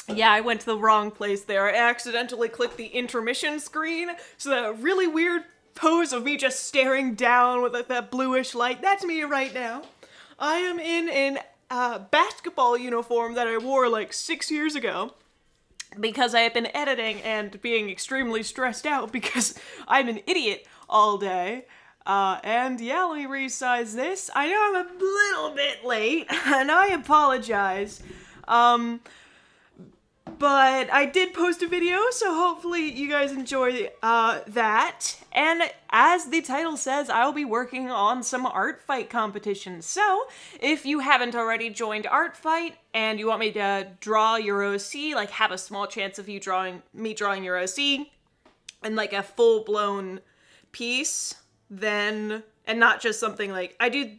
Yeah, I went to the wrong place there. I accidentally clicked the intermission screen, so that really weird pose of me just staring down with that bluish light, that's me right now. I am in an basketball uniform that I wore like 6 years ago because I have been editing and being extremely stressed out because I'm an idiot all day. And yeah, let me resize this. I know I'm a little bit late, and I apologize. But I did post a video, so hopefully you guys enjoy that. And as the title says, I'll be working on some art fight competitions. So if you haven't already joined Art Fight and you want me to draw your OC, like have a small chance of me drawing your OC, and like a full-blown piece, then, and not just something like, I do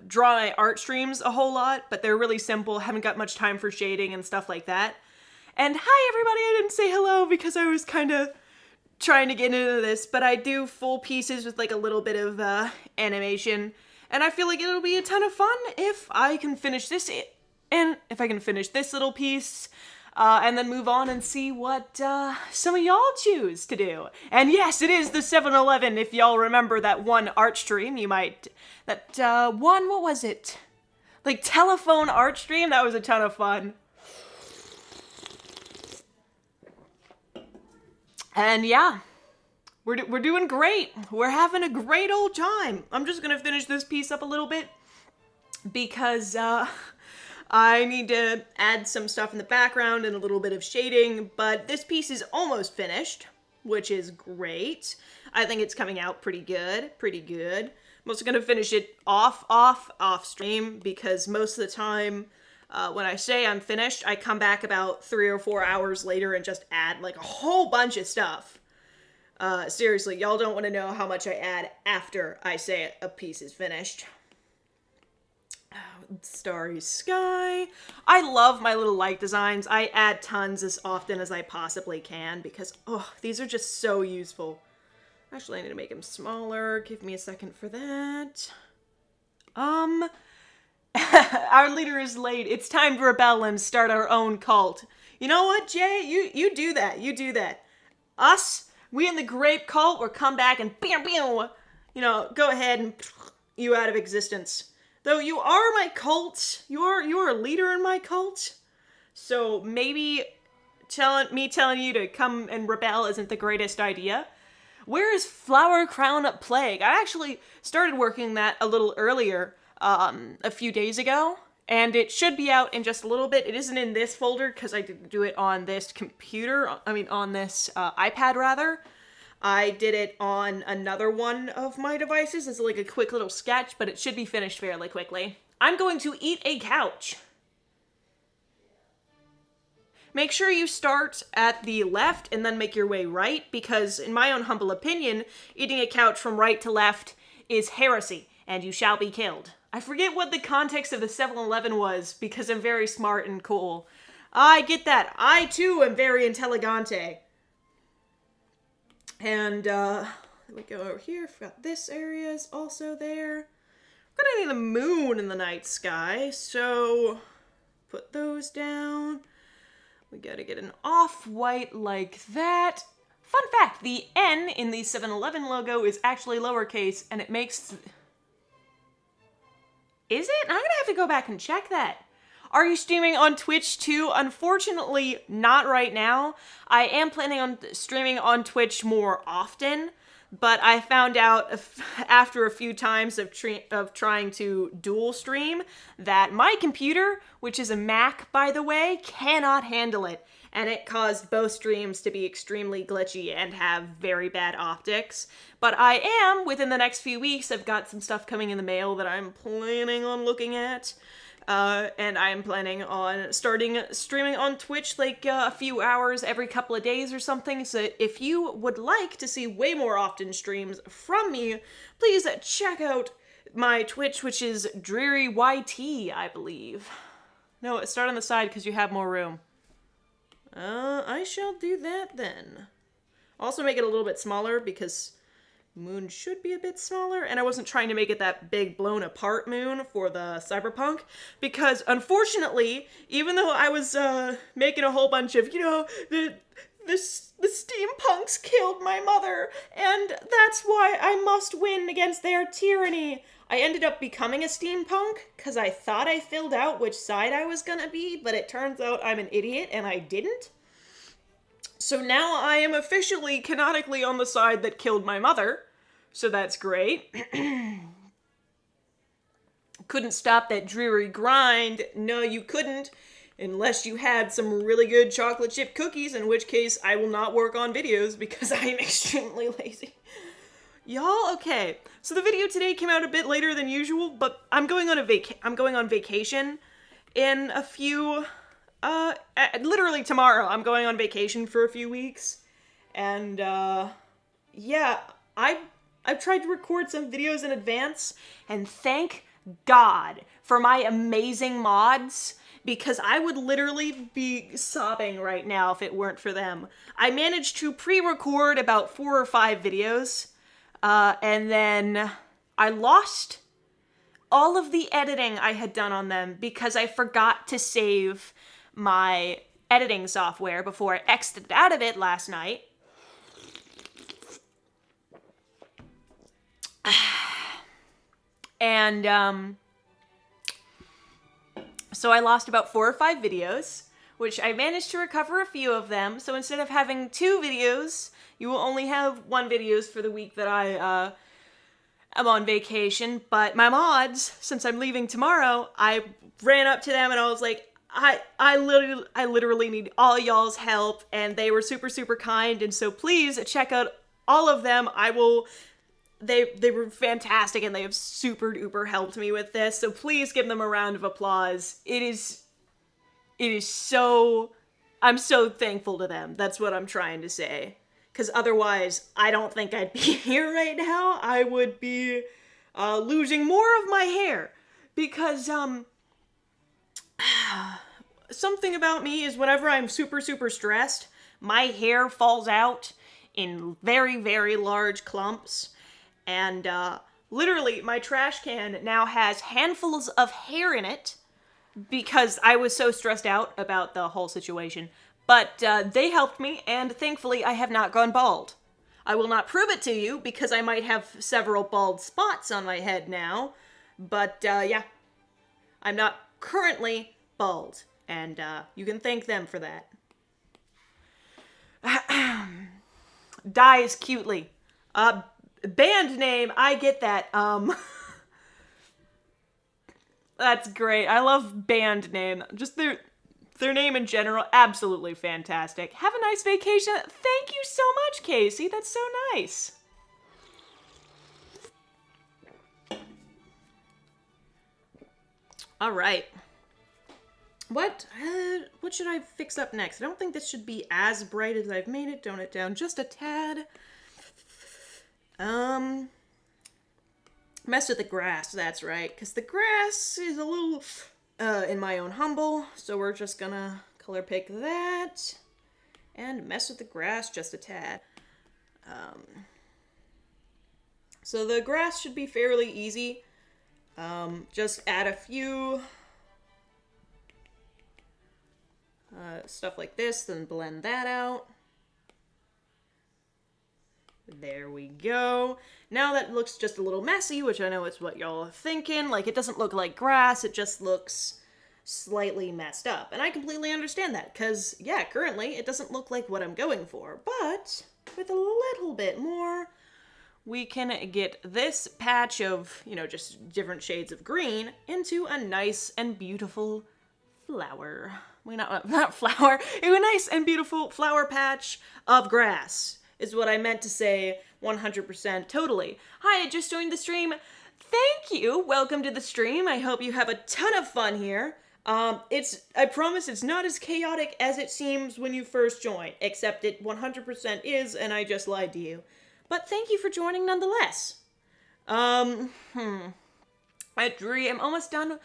draw my art streams a whole lot, but they're really simple, haven't got much time for shading and stuff like that. And hi everybody, I didn't say hello because I was kind of trying to get into this, but I do full pieces with like a little bit of animation, and I feel like it'll be a ton of fun if I can finish this, and if I can finish this little piece, and then move on and see what some of y'all choose to do. And yes, it is the 7-Eleven, if y'all remember that one art stream, you might, what was it? Like telephone art stream, that was a ton of fun. And yeah, we're doing great. We're having a great old time. I'm just gonna finish this piece up a little bit because I need to add some stuff in the background and a little bit of shading, but this piece is almost finished, which is great. I think it's coming out pretty good. I'm also gonna finish it off stream because most of the time, when I say I'm finished, I come back about 3 or 4 hours later and just add like a whole bunch of stuff. Seriously, y'all don't want to know how much I add after I say a piece is finished. Starry sky. I love my little light designs. I add tons as often as I possibly can because, oh, these are just so useful. Actually, I need to make them smaller. Give me a second for that. Our leader is late. It's time to rebel and start our own cult. You know what, Jay? You do that. You do that. Us, we in the grape cult, will come back and bam, bam, you know, go ahead and you out of existence. Though you are my cult. You are a leader in my cult. So maybe telling you to come and rebel isn't the greatest idea. Where is Flower Crown Plague? I actually started working that a little earlier. A few days ago, and it should be out in just a little bit. It isn't in this folder because I didn't do it on this computer, on this iPad rather. I did it on another one of my devices as like a quick little sketch, but it should be finished fairly quickly. I'm going to eat a couch. Make sure you start at the left and then make your way right, because in my own humble opinion, eating a couch from right to left is heresy, and you shall be killed. I forget what the context of the 7-Eleven was, because I'm very smart and cool. I get that. I, too, am very intelligente. And, we go over here. Forgot this area is also there. We're gonna need the moon in the night sky, so put those down. We gotta get an off-white like that. Fun fact, the N in the 7-Eleven logo is actually lowercase, and it makes... Is it? I'm gonna have to go back and check that. Are you streaming on Twitch too? Unfortunately, not right now. I am planning on streaming on Twitch more often, but I found out after a few times of trying to dual stream that my computer, which is a Mac by the way, cannot handle it. And it caused both streams to be extremely glitchy and have very bad optics. But I am, within the next few weeks, I've got some stuff coming in the mail that I'm planning on looking at. And I'm planning on starting streaming on Twitch like a few hours every couple of days or something. So if you would like to see way more often streams from me, please check out my Twitch, which is Dreary YT, I believe. No, start on the side because you have more room. I shall do that then. Also make it a little bit smaller because moon should be a bit smaller, and I wasn't trying to make it that big blown apart moon for the cyberpunk, because unfortunately, even though I was making a whole bunch of, the steampunks killed my mother, and that's why I must win against their tyranny, I ended up becoming a steampunk, because I thought I filled out which side I was gonna be, but it turns out I'm an idiot and I didn't. So now I am officially, canonically on the side that killed my mother. So that's great. Couldn't stop that dreary grind. No, you couldn't. Unless you had some really good chocolate chip cookies, in which case I will not work on videos because I am extremely lazy. Y'all, okay. So the video today came out a bit later than usual, but I'm going on vacation in a few... literally tomorrow, I'm going on vacation for a few weeks, and, yeah, I've tried to record some videos in advance, and thank God for my amazing mods, because I would literally be sobbing right now if it weren't for them. I managed to pre-record about 4 or 5 videos, and then I lost all of the editing I had done on them because I forgot to save my editing software before I exited out of it last night. And, so I lost about 4 or 5 videos, which I managed to recover a few of them. So instead of having 2 videos, you will only have 1 videos for the week that I, am on vacation. But my mods, since I'm leaving tomorrow, I ran up to them and I was like, I literally need all y'all's help, and they were super, super kind, and so please check out all of them. They were fantastic, and they have super duper helped me with this, so please give them a round of applause. It is so, I'm so thankful to them. That's what I'm trying to say. Because otherwise, I don't think I'd be here right now. I would be losing more of my hair, because, something about me is whenever I'm super, super stressed, my hair falls out in very, very large clumps. And literally, my trash can now has handfuls of hair in it because I was so stressed out about the whole situation. But they helped me, and thankfully, I have not gone bald. I will not prove it to you because I might have several bald spots on my head now. But yeah, I'm not currently bald. And you can thank them for that. Dies cutely. Band name, I get that. That's great. I love band name. Just their name in general, absolutely fantastic. Have a nice vacation. Thank you so much, Casey. That's so nice. All right. What should I fix up next? I don't think this should be as bright as I've made it. Tone it down just a tad. Mess with the grass, that's right. Because the grass is a little, in my own humble. So we're just gonna color pick that. And mess with the grass just a tad. So the grass should be fairly easy. Just add a few... stuff like this, then blend that out. There we go. Now that looks just a little messy, which I know is what y'all are thinking. Like, it doesn't look like grass, it just looks slightly messed up. And I completely understand that, because, yeah, currently it doesn't look like what I'm going for. But with a little bit more, we can get this patch of, just different shades of green into a nice and beautiful flower. Not flower. A nice and beautiful flower patch of grass is what I meant to say 100% totally. Hi, I just joined the stream. Thank you. Welcome to the stream. I hope you have a ton of fun here. I promise it's not as chaotic as it seems when you first join, except it 100% is, and I just lied to you. But thank you for joining nonetheless. I'm almost done.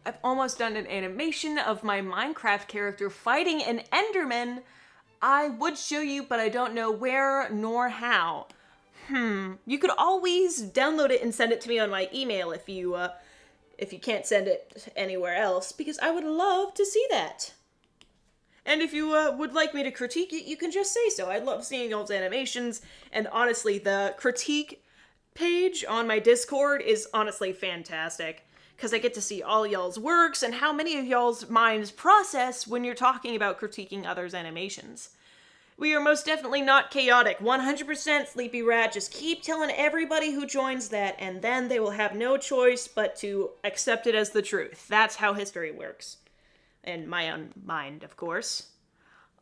I've almost done an animation of my Minecraft character fighting an Enderman. I would show you, but I don't know where nor how. You could always download it and send it to me on my email if you can't send it anywhere else, because I would love to see that. And if you would like me to critique it, you can just say so. I love seeing y'all's animations, and honestly, the critique page on my Discord is honestly fantastic, because I get to see all y'all's works and how many of y'all's minds process when you're talking about critiquing others' animations. We are most definitely not chaotic. 100% Sleepy Rat. Just keep telling everybody who joins that, and then they will have no choice but to accept it as the truth. That's how history works. In my own mind, of course.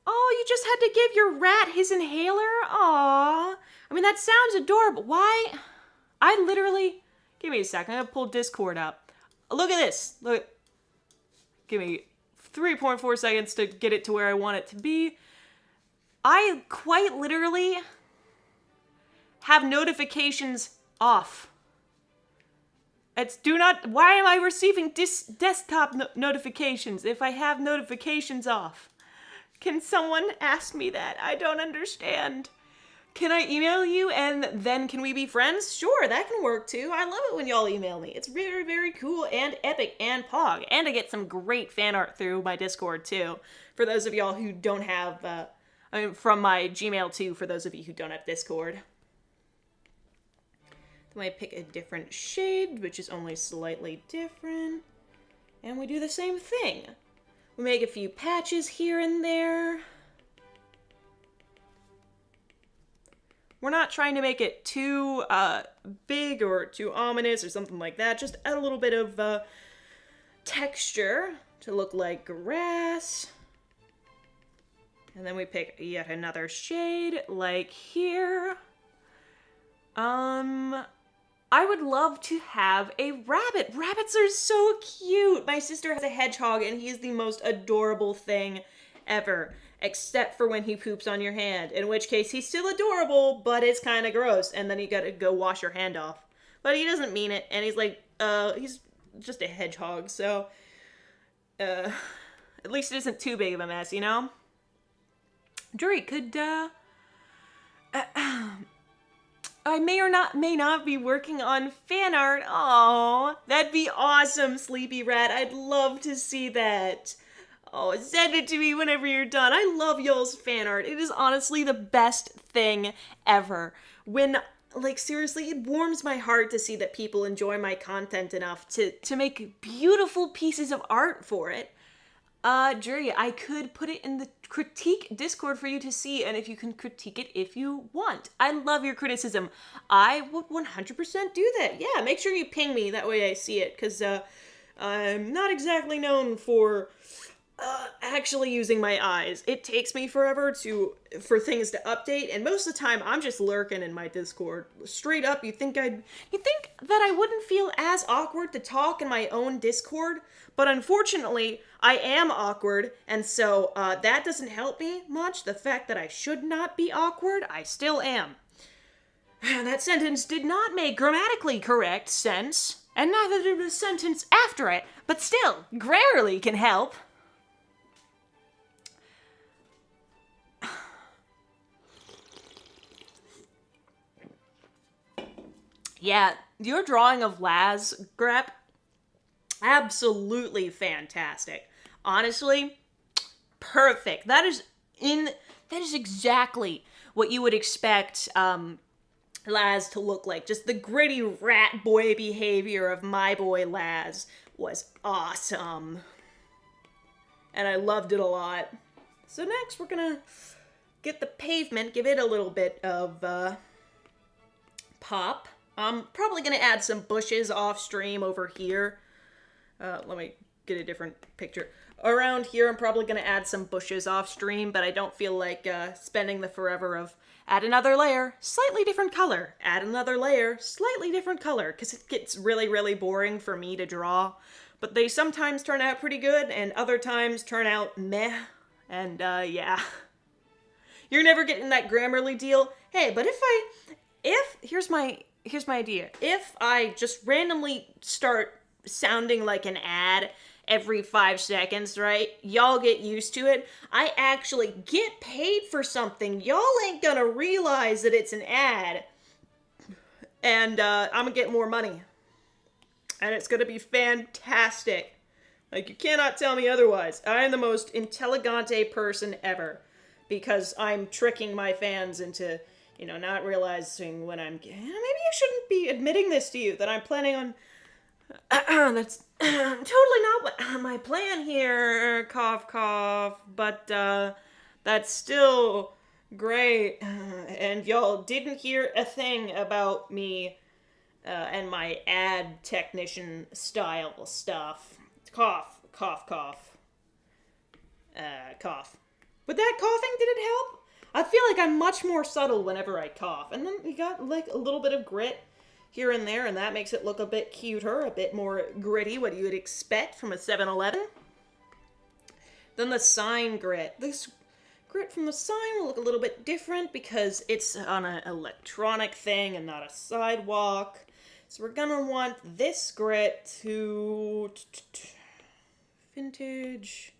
Oh, you just had to give your rat his inhaler? Aww. I mean, that sounds adorable. Why? I literally... Give me a second. I'm gonna pull Discord up. Look at this. Look. Give me 3.4 seconds to get it to where I want it to be. I quite literally have notifications off. It's do not... Why am I receiving desktop notifications if I have notifications off? Can someone ask me that? I don't understand. Can I email you and then can we be friends? Sure, that can work too. I love it when y'all email me. It's very, very cool and epic and pog. And I get some great fan art through my Discord too. For those of y'all who don't have... from my Gmail too, for those of you who don't have Discord. Then I pick a different shade, which is only slightly different. And we do the same thing. We make a few patches here and there. We're not trying to make it too big or too ominous or something like that. Just add a little bit of texture to look like grass. And then we pick yet another shade, like here. I would love to have a rabbit. Rabbits are so cute. My sister has a hedgehog, and he is the most adorable thing ever. Except for when he poops on your hand, in which case he's still adorable, but it's kind of gross, and then you gotta go wash your hand off. But he doesn't mean it, and he's like, he's just a hedgehog, so, at least it isn't too big of a mess, you know? Drury, could, I may not be working on fan art. Aww, that'd be awesome, Sleepy Rat. I'd love to see that. Oh, send it to me whenever you're done. I love y'all's fan art. It is honestly the best thing ever. When, like, seriously, it warms my heart to see that people enjoy my content enough to make beautiful pieces of art for it. Drury, I could put it in the critique Discord for you to see, and if you can critique it if you want. I love your criticism. I would 100% do that. Yeah, make sure you ping me, that way I see it, because, I'm not exactly known for, actually using my eyes. It takes me forever for things to update, and most of the time, I'm just lurking in my Discord. Straight up, you think that I wouldn't feel as awkward to talk in my own Discord? But unfortunately, I am awkward, and so that doesn't help me much. The fact that I should not be awkward, I still am. That sentence did not make grammatically correct sense, and neither did the sentence after it, but still, Grammarly can help. Yeah, your drawing of Laz, Grep, absolutely fantastic. Honestly, perfect. That is exactly what you would expect Laz to look like. Just the gritty rat boy behavior of my boy Laz was awesome. And I loved it a lot. So next we're gonna get the pavement, give it a little bit of pop. I'm probably gonna add some bushes off stream over here. Let me get a different picture. Around here, I'm probably going to add some bushes off stream, but I don't feel like spending the forever of add another layer, slightly different color, add another layer, slightly different color, because it gets really, really boring for me to draw. But they sometimes turn out pretty good, and other times turn out meh, and yeah. You're never getting that Grammarly deal. Hey, but here's my idea. If I just randomly start sounding like an ad every 5 seconds, right? Y'all get used to it. I actually get paid for something. Y'all ain't gonna realize that it's an ad And I'm gonna get more money. And it's gonna be fantastic. Like, you cannot tell me otherwise. I am the most intelligente person ever. Because I'm tricking my fans into, you know, not realizing when maybe I shouldn't be admitting this to you, that I'm planning on... that's totally not what my plan here, cough, cough, but, that's still great, and y'all didn't hear a thing about me, and my ad technician style stuff. Cough, cough, cough. Cough. With that coughing, did it help? I feel like I'm much more subtle whenever I cough, and then we got, like, a little bit of grit here and there, and that makes it look a bit cuter, a bit more gritty, what you would expect from a 7-Eleven. Then the sign grit. This grit from the sign will look a little bit different because it's on an electronic thing and not a sidewalk. So we're gonna want this grit to... vintage...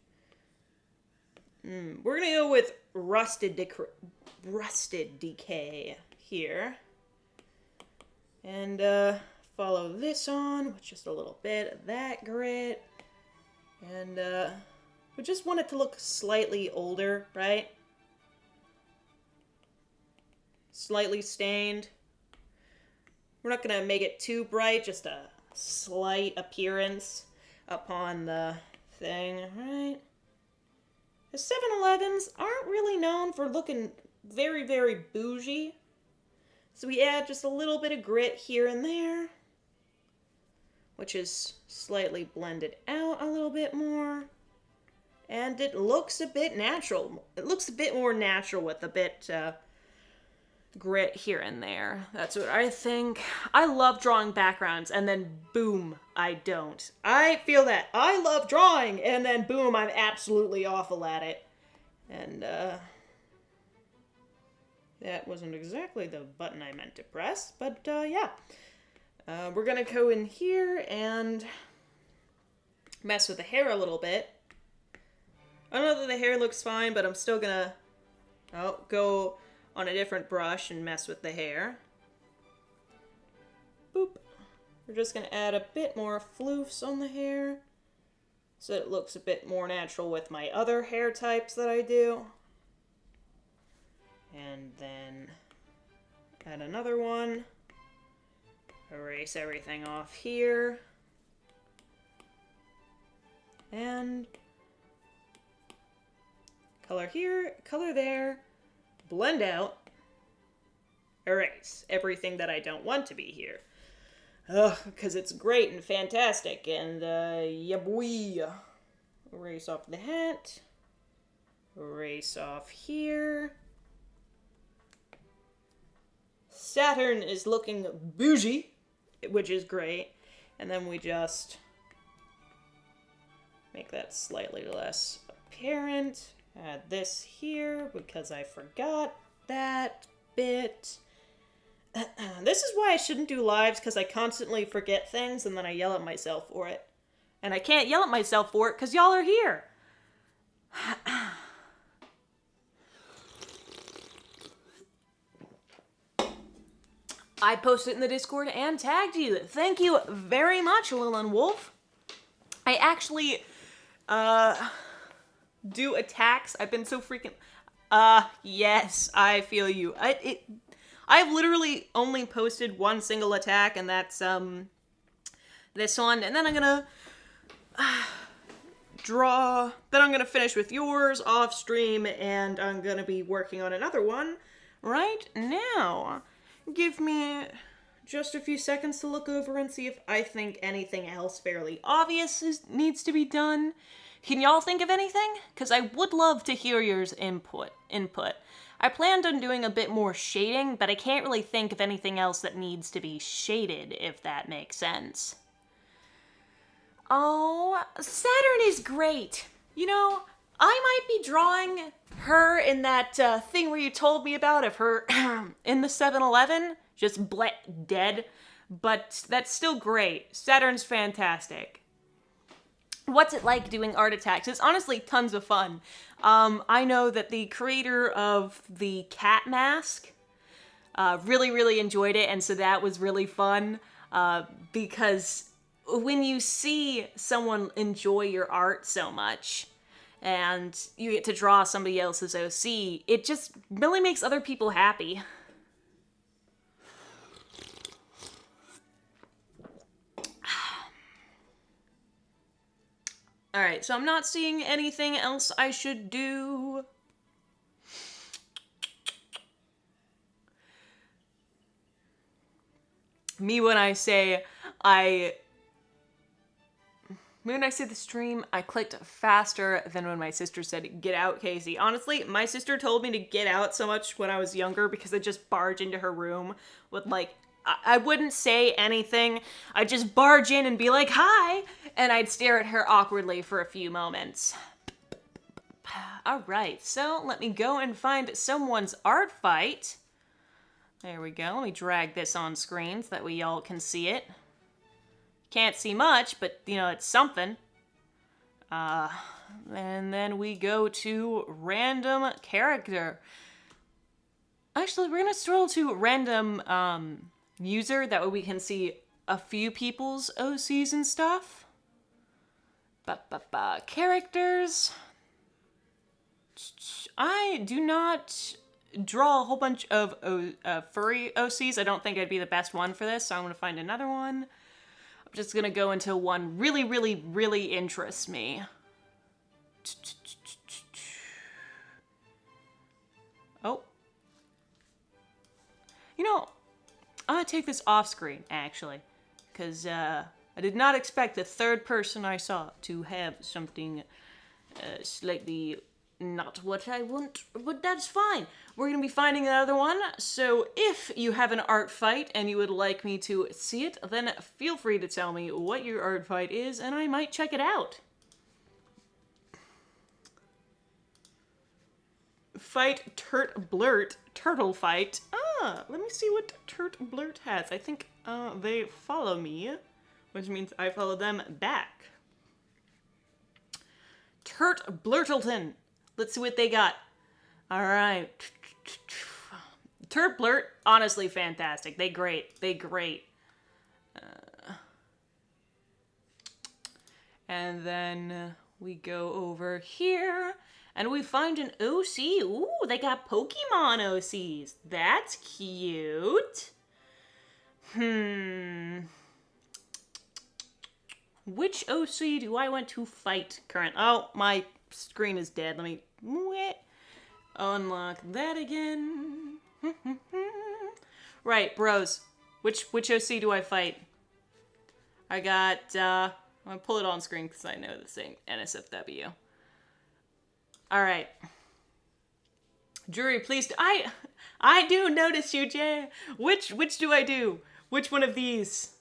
We're gonna go with rusted decay here. And follow this on with just a little bit of that grit. And we just want it to look slightly older, right? Slightly stained. We're not gonna make it too bright, just a slight appearance upon the thing, right? The 7-Elevens aren't really known for looking very, very bougie. So we add just a little bit of grit here and there, which is slightly blended out a little bit more. And it looks a bit natural. It looks a bit more natural with a bit grit here and there. That's what I think. I love drawing backgrounds, and then boom, I don't. I feel that. I love drawing, and then boom, I'm absolutely awful at it. And, that wasn't exactly the button I meant to press, but, yeah. We're gonna go in here and mess with the hair a little bit. I know that the hair looks fine, but I'm still gonna go on a different brush and mess with the hair. Boop. We're just gonna add a bit more floofs on the hair so that it looks a bit more natural with my other hair types that I do. And then add another one. Erase everything off here. And color here, color there. Blend out, erase everything that I don't want to be here. Ugh, because it's great and fantastic, and, yeah boy. Erase off the hat. Erase off here. Saturn is looking bougie, which is great. And then we just make that slightly less apparent. Add this here because I forgot that bit. This is why I shouldn't do lives, because I constantly forget things and then I yell at myself for it. And I can't yell at myself for it because y'all are here. I posted in the Discord and tagged you. Thank you very much, Lilin Wolf. I actually, do attacks. I've been so freaking... yes, I feel you. I've literally only posted one single attack, and that's, this one. And then I'm gonna draw... Then I'm gonna finish with yours off stream, and I'm gonna be working on another one right now. Give me just a few seconds to look over and see if I think anything else fairly obvious needs to be done. Can y'all think of anything? Because I would love to hear yours input. I planned on doing a bit more shading, but I can't really think of anything else that needs to be shaded, if that makes sense. Oh, Saturn is great. You know, I might be drawing her in that thing where you told me about of her in the 7-Eleven, just dead, but that's still great. Saturn's fantastic. What's it like doing art attacks? It's honestly tons of fun. I know that the creator of the cat mask, Really, really enjoyed it, and so that was really fun, because when you see someone enjoy your art so much, and you get to draw somebody else's OC, it just really makes other people happy. Alright, so I'm not seeing anything else I should do. When I say the stream, I clicked faster than when my sister said, "Get out, Casey." Honestly, my sister told me to get out so much when I was younger because I'd just barge into her room with, like, I wouldn't say anything. I'd just barge in and be like, "Hi!" And I'd stare at her awkwardly for a few moments. Alright, so let me go and find someone's art fight. There we go. Let me drag this on screen so that we all can see it. Can't see much, but, you know, it's something. And then we go to random character. Actually, we're gonna scroll to random user. That way we can see a few people's OCs and stuff. Characters. I do not draw a whole bunch of furry OCs. I don't think I'd be the best one for this, so I'm gonna find another one. I'm just gonna go into one really, really, really interests me. Oh. You know, I'm gonna take this off screen, actually, because I did not expect the third person I saw to have something slightly not what I want, but that's fine. We're gonna be finding another one, so if you have an art fight and you would like me to see it, then feel free to tell me what your art fight is, and I might check it out. Fight Turt Blurt, turtle fight. Let me see what Turt Blurt has. I think they follow me, which means I follow them back. Turt Blurtleton. Let's see what they got. Alright. Turt Blurt, honestly fantastic. They great. And then we go over here, and we find an OC. Ooh, they got Pokemon OCs. That's cute. Which OC do I want to fight current? Oh, my screen is dead. Let me unlock that again. Right, bros. Which OC do I fight? I got, I'm gonna pull it on screen because I know this ain't NSFW. Alright. Jury, please, I do notice you, Jay. Which do I do? Which one of these?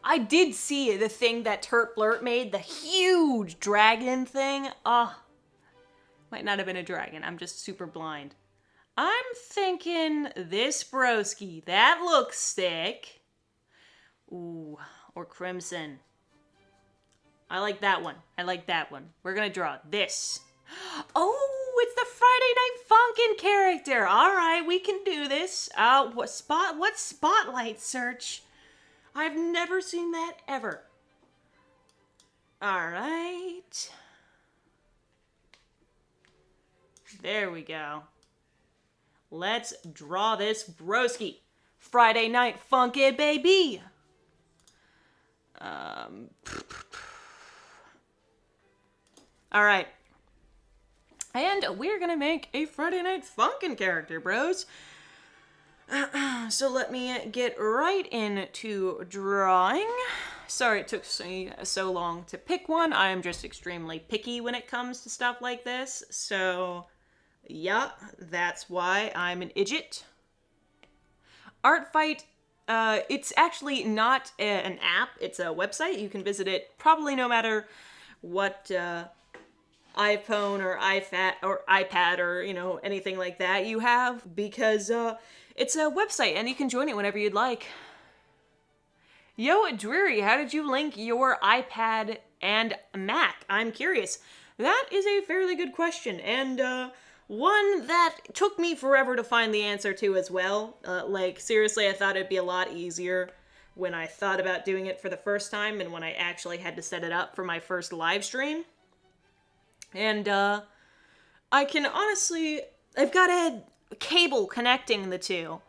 I did see the thing that Turt Blurt made, the huge dragon thing. Might not have been a dragon. I'm just super blind. I'm thinking this broski. That looks sick. Ooh, or Crimson. I like that one. We're gonna draw this. Oh, it's the Friday Night Funkin' character. All right, we can do this. What spotlight search? I've never seen that ever. All right. There we go. Let's draw this broski. Friday Night Funkin', baby. All right. And we're gonna make a Friday Night Funkin' character, bros. So let me get right into drawing. Sorry it took so long to pick one. I am just extremely picky when it comes to stuff like this. So, yeah, that's why I'm an idiot. Artfight, it's actually not an app. It's a website. You can visit it probably no matter what iPhone or iPad or, you know, anything like that you have, because it's a website and you can join it whenever you'd like. Yo, Dreary, how did you link your iPad and Mac? I'm curious. That is a fairly good question, and one that took me forever to find the answer to as well. Like, seriously, I thought it'd be a lot easier when I thought about doing it for the first time and when I actually had to set it up for my first live stream. And, I can honestly... I've got a cable connecting the two.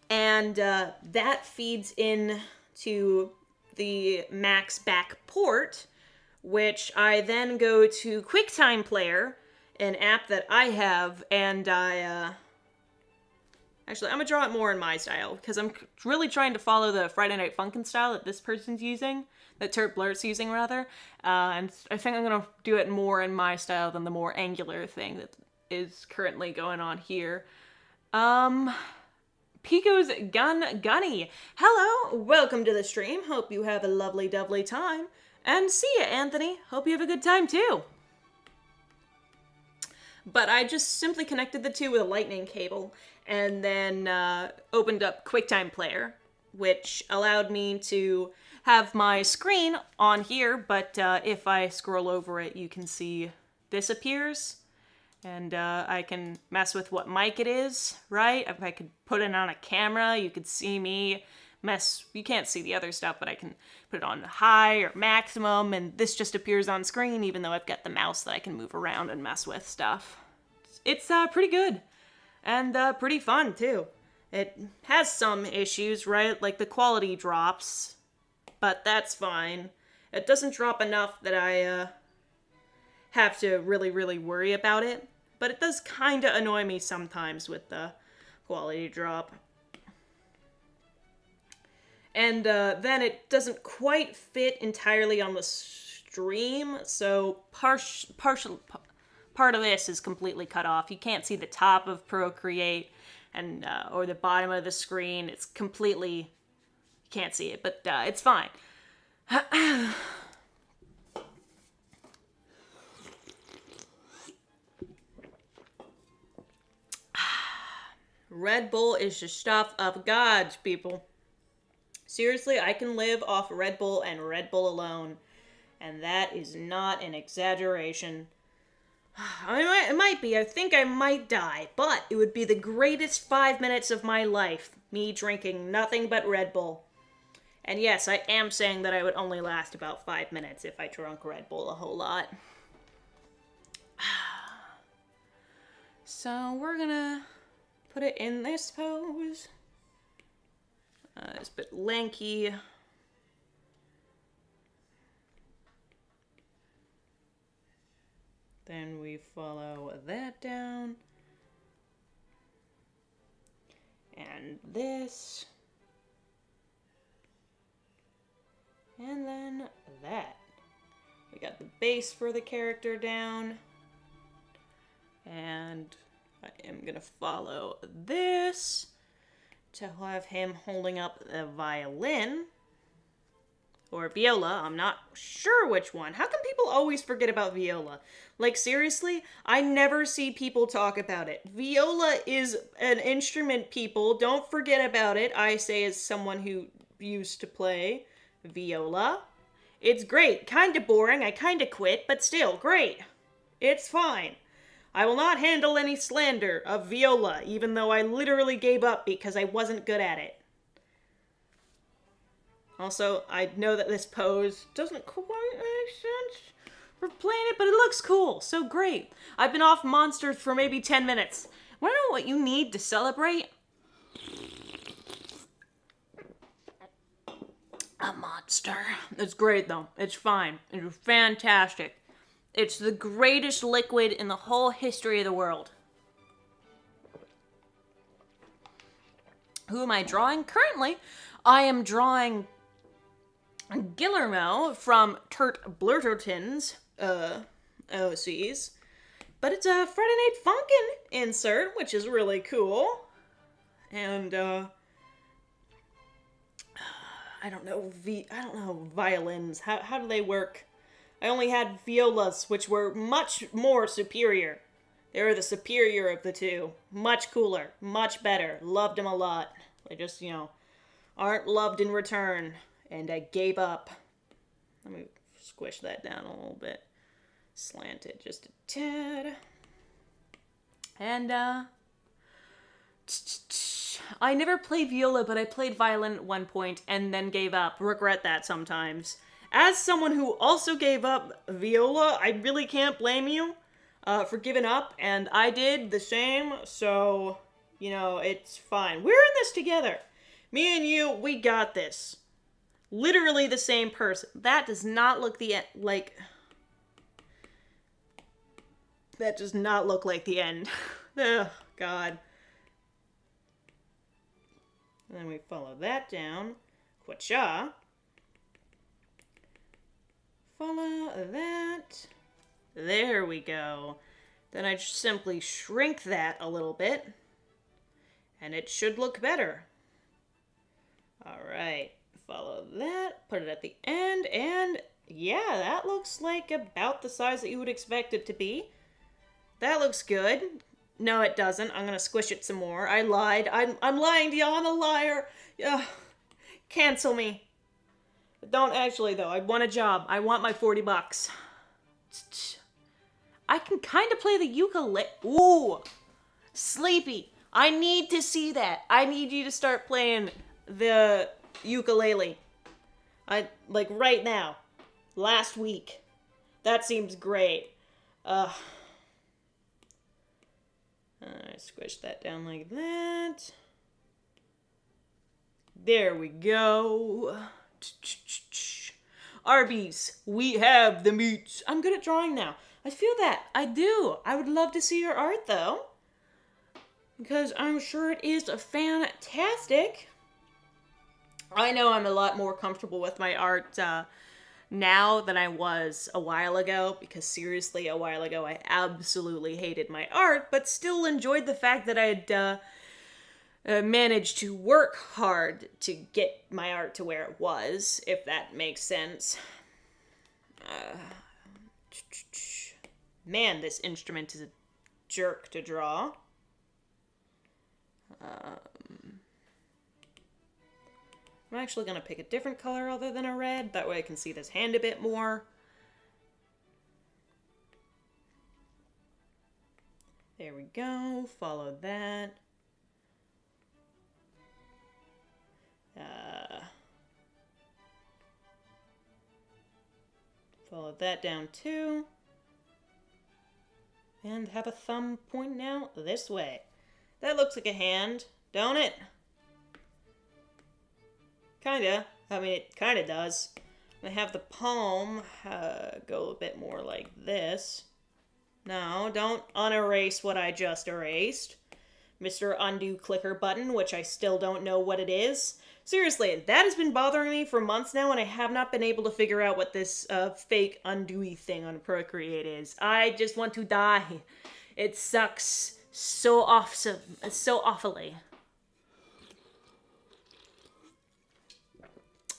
And, that feeds in to the Mac's back port, which I then go to QuickTime Player, an app that I have, and actually, I'm gonna draw it more in my style, because I'm really trying to follow the Friday Night Funkin' style that this person's using, that Turt Blurt's using, rather, and I think I'm gonna do it more in my style than the more angular thing that is currently going on here. Pico's Gunny. Hello, welcome to the stream. Hope you have a lovely, dovely time. And see ya, Anthony. Hope you have a good time, too. But I just simply connected the two with a lightning cable, and then opened up QuickTime Player, which allowed me to have my screen on here, but if I scroll over it, you can see this appears. And I can mess with what mic it is, right? If I could put it on a camera, you could see me mess. You can't see the other stuff, but I can put it on high or maximum, and this just appears on screen, even though I've got the mouse that I can move around and mess with stuff. It's pretty good, and pretty fun, too. It has some issues, right? Like the quality drops, but that's fine. It doesn't drop enough that I have to really, really worry about it. But it does kind of annoy me sometimes with the quality drop. And then it doesn't quite fit entirely on the stream, so part of this is completely cut off. You can't see the top of Procreate and or the bottom of the screen. It's completely, you can't see it, but it's fine. Red Bull is the stuff of gods, people. Seriously, I can live off Red Bull and Red Bull alone. And that is not an exaggeration. It might be. I think I might die. But it would be the greatest 5 minutes of my life. Me drinking nothing but Red Bull. And yes, I am saying that I would only last about 5 minutes if I drank Red Bull a whole lot. So we're gonna put it in this pose. It's a bit lanky. Then we follow that down. And this. And then that. We got the base for the character down. And I am gonna follow this to have him holding up a violin. Or viola, I'm not sure which one. How come people always forget about viola? Like, seriously, I never see people talk about it. Viola is an instrument, people. Don't forget about it. I say as someone who used to play viola. It's great. Kinda boring. I kinda quit, but still, great. It's fine. I will not handle any slander of viola, even though I literally gave up because I wasn't good at it. Also, I know that this pose doesn't quite make sense for playing it, but it looks cool, so great. I've been off Monsters for maybe 10 minutes. Wanna know what you need to celebrate? A monster. It's great, though. It's fine. It's fantastic. It's the greatest liquid in the whole history of the world. Who am I drawing? Currently, I am drawing Guillermo from Turt Blurterton's OCs. But it's a Friday Night Funkin' insert, which is really cool. And, I don't know violins. How do they work? I only had violas, which were much more superior. They were the superior of the two. Much cooler. Much better. Loved them a lot. They just, aren't loved in return. And I gave up. Let me squish that down a little bit. Slant it just a tad. And, I never played viola, but I played violin at one point and then gave up. Regret that sometimes. As someone who also gave up viola, I really can't blame you for giving up, and I did the same, so, you know, it's fine. We're in this together. Me and you, we got this. Literally the same person. That does not look like... That does not look like the end. Oh, God. And then we follow that down. Quacha. Follow that. There we go. Then I just simply shrink that a little bit. And it should look better. Alright. Follow that. Put it at the end. And yeah, that looks like about the size that you would expect it to be. That looks good. No, it doesn't. I'm gonna squish it some more. I lied. I'm lying to you. I'm a liar. Cancel me. Don't actually, though. I want a job. I want my 40 bucks. I can kind of play the ukulele. Ooh. Sleepy. I need to see that. I need you to start playing the ukulele. Like right now. Last week. That seems great. I squish that down like that. There we go. Arby's, we have the meat. I'm good at drawing now. I feel that. I do. I would love to see your art, though. Because I'm sure it is fantastic. I know I'm a lot more comfortable with my art now than I was a while ago, because seriously, a while ago I absolutely hated my art, but still enjoyed the fact that I had managed to work hard to get my art to where it was, if that makes sense. Man, this instrument is a jerk to draw. I'm actually going to pick a different color other than a red. That way I can see this hand a bit more. There we go. Follow that. Follow that down too. And have a thumb pointing out this way. That looks like a hand, don't it? Kinda. I mean, it kinda does. I have the palm go a bit more like this. No, don't unerase what I just erased. Mr. Undo Clicker button, which I still don't know what it is. Seriously, that has been bothering me for months now, and I have not been able to figure out what this fake undo-y thing on Procreate is. I just want to die. It sucks so awfully.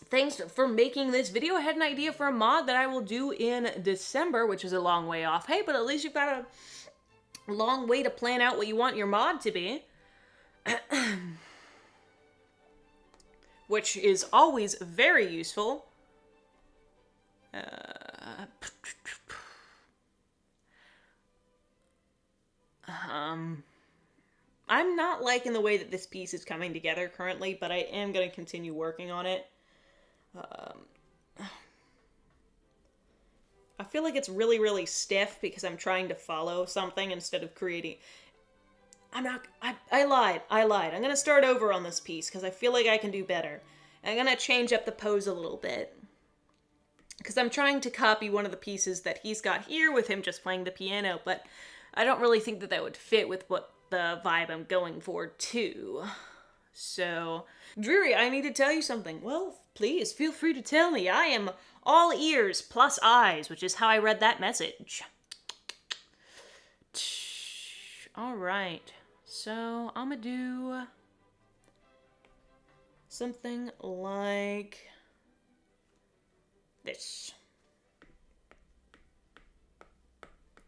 Thanks for making this video. I had an idea for a mod that I will do in December, which is a long way off. Hey, but at least you've got a long way to plan out what you want your mod to be. Which is always very useful. I'm not liking the way that this piece is coming together currently, but I am going to continue working on it. I feel like it's really, really stiff because I'm trying to follow something instead of creating... I lied. I'm going to start over on this piece because I feel like I can do better. I'm going to change up the pose a little bit. Because I'm trying to copy one of the pieces that he's got here with him just playing the piano, but I don't really think that that would fit with what the vibe I'm going for, too. So, Dreary, I need to tell you something. Well, please, feel free to tell me. I am all ears plus eyes, which is how I read that message. All right. So, I'm gonna do something like this.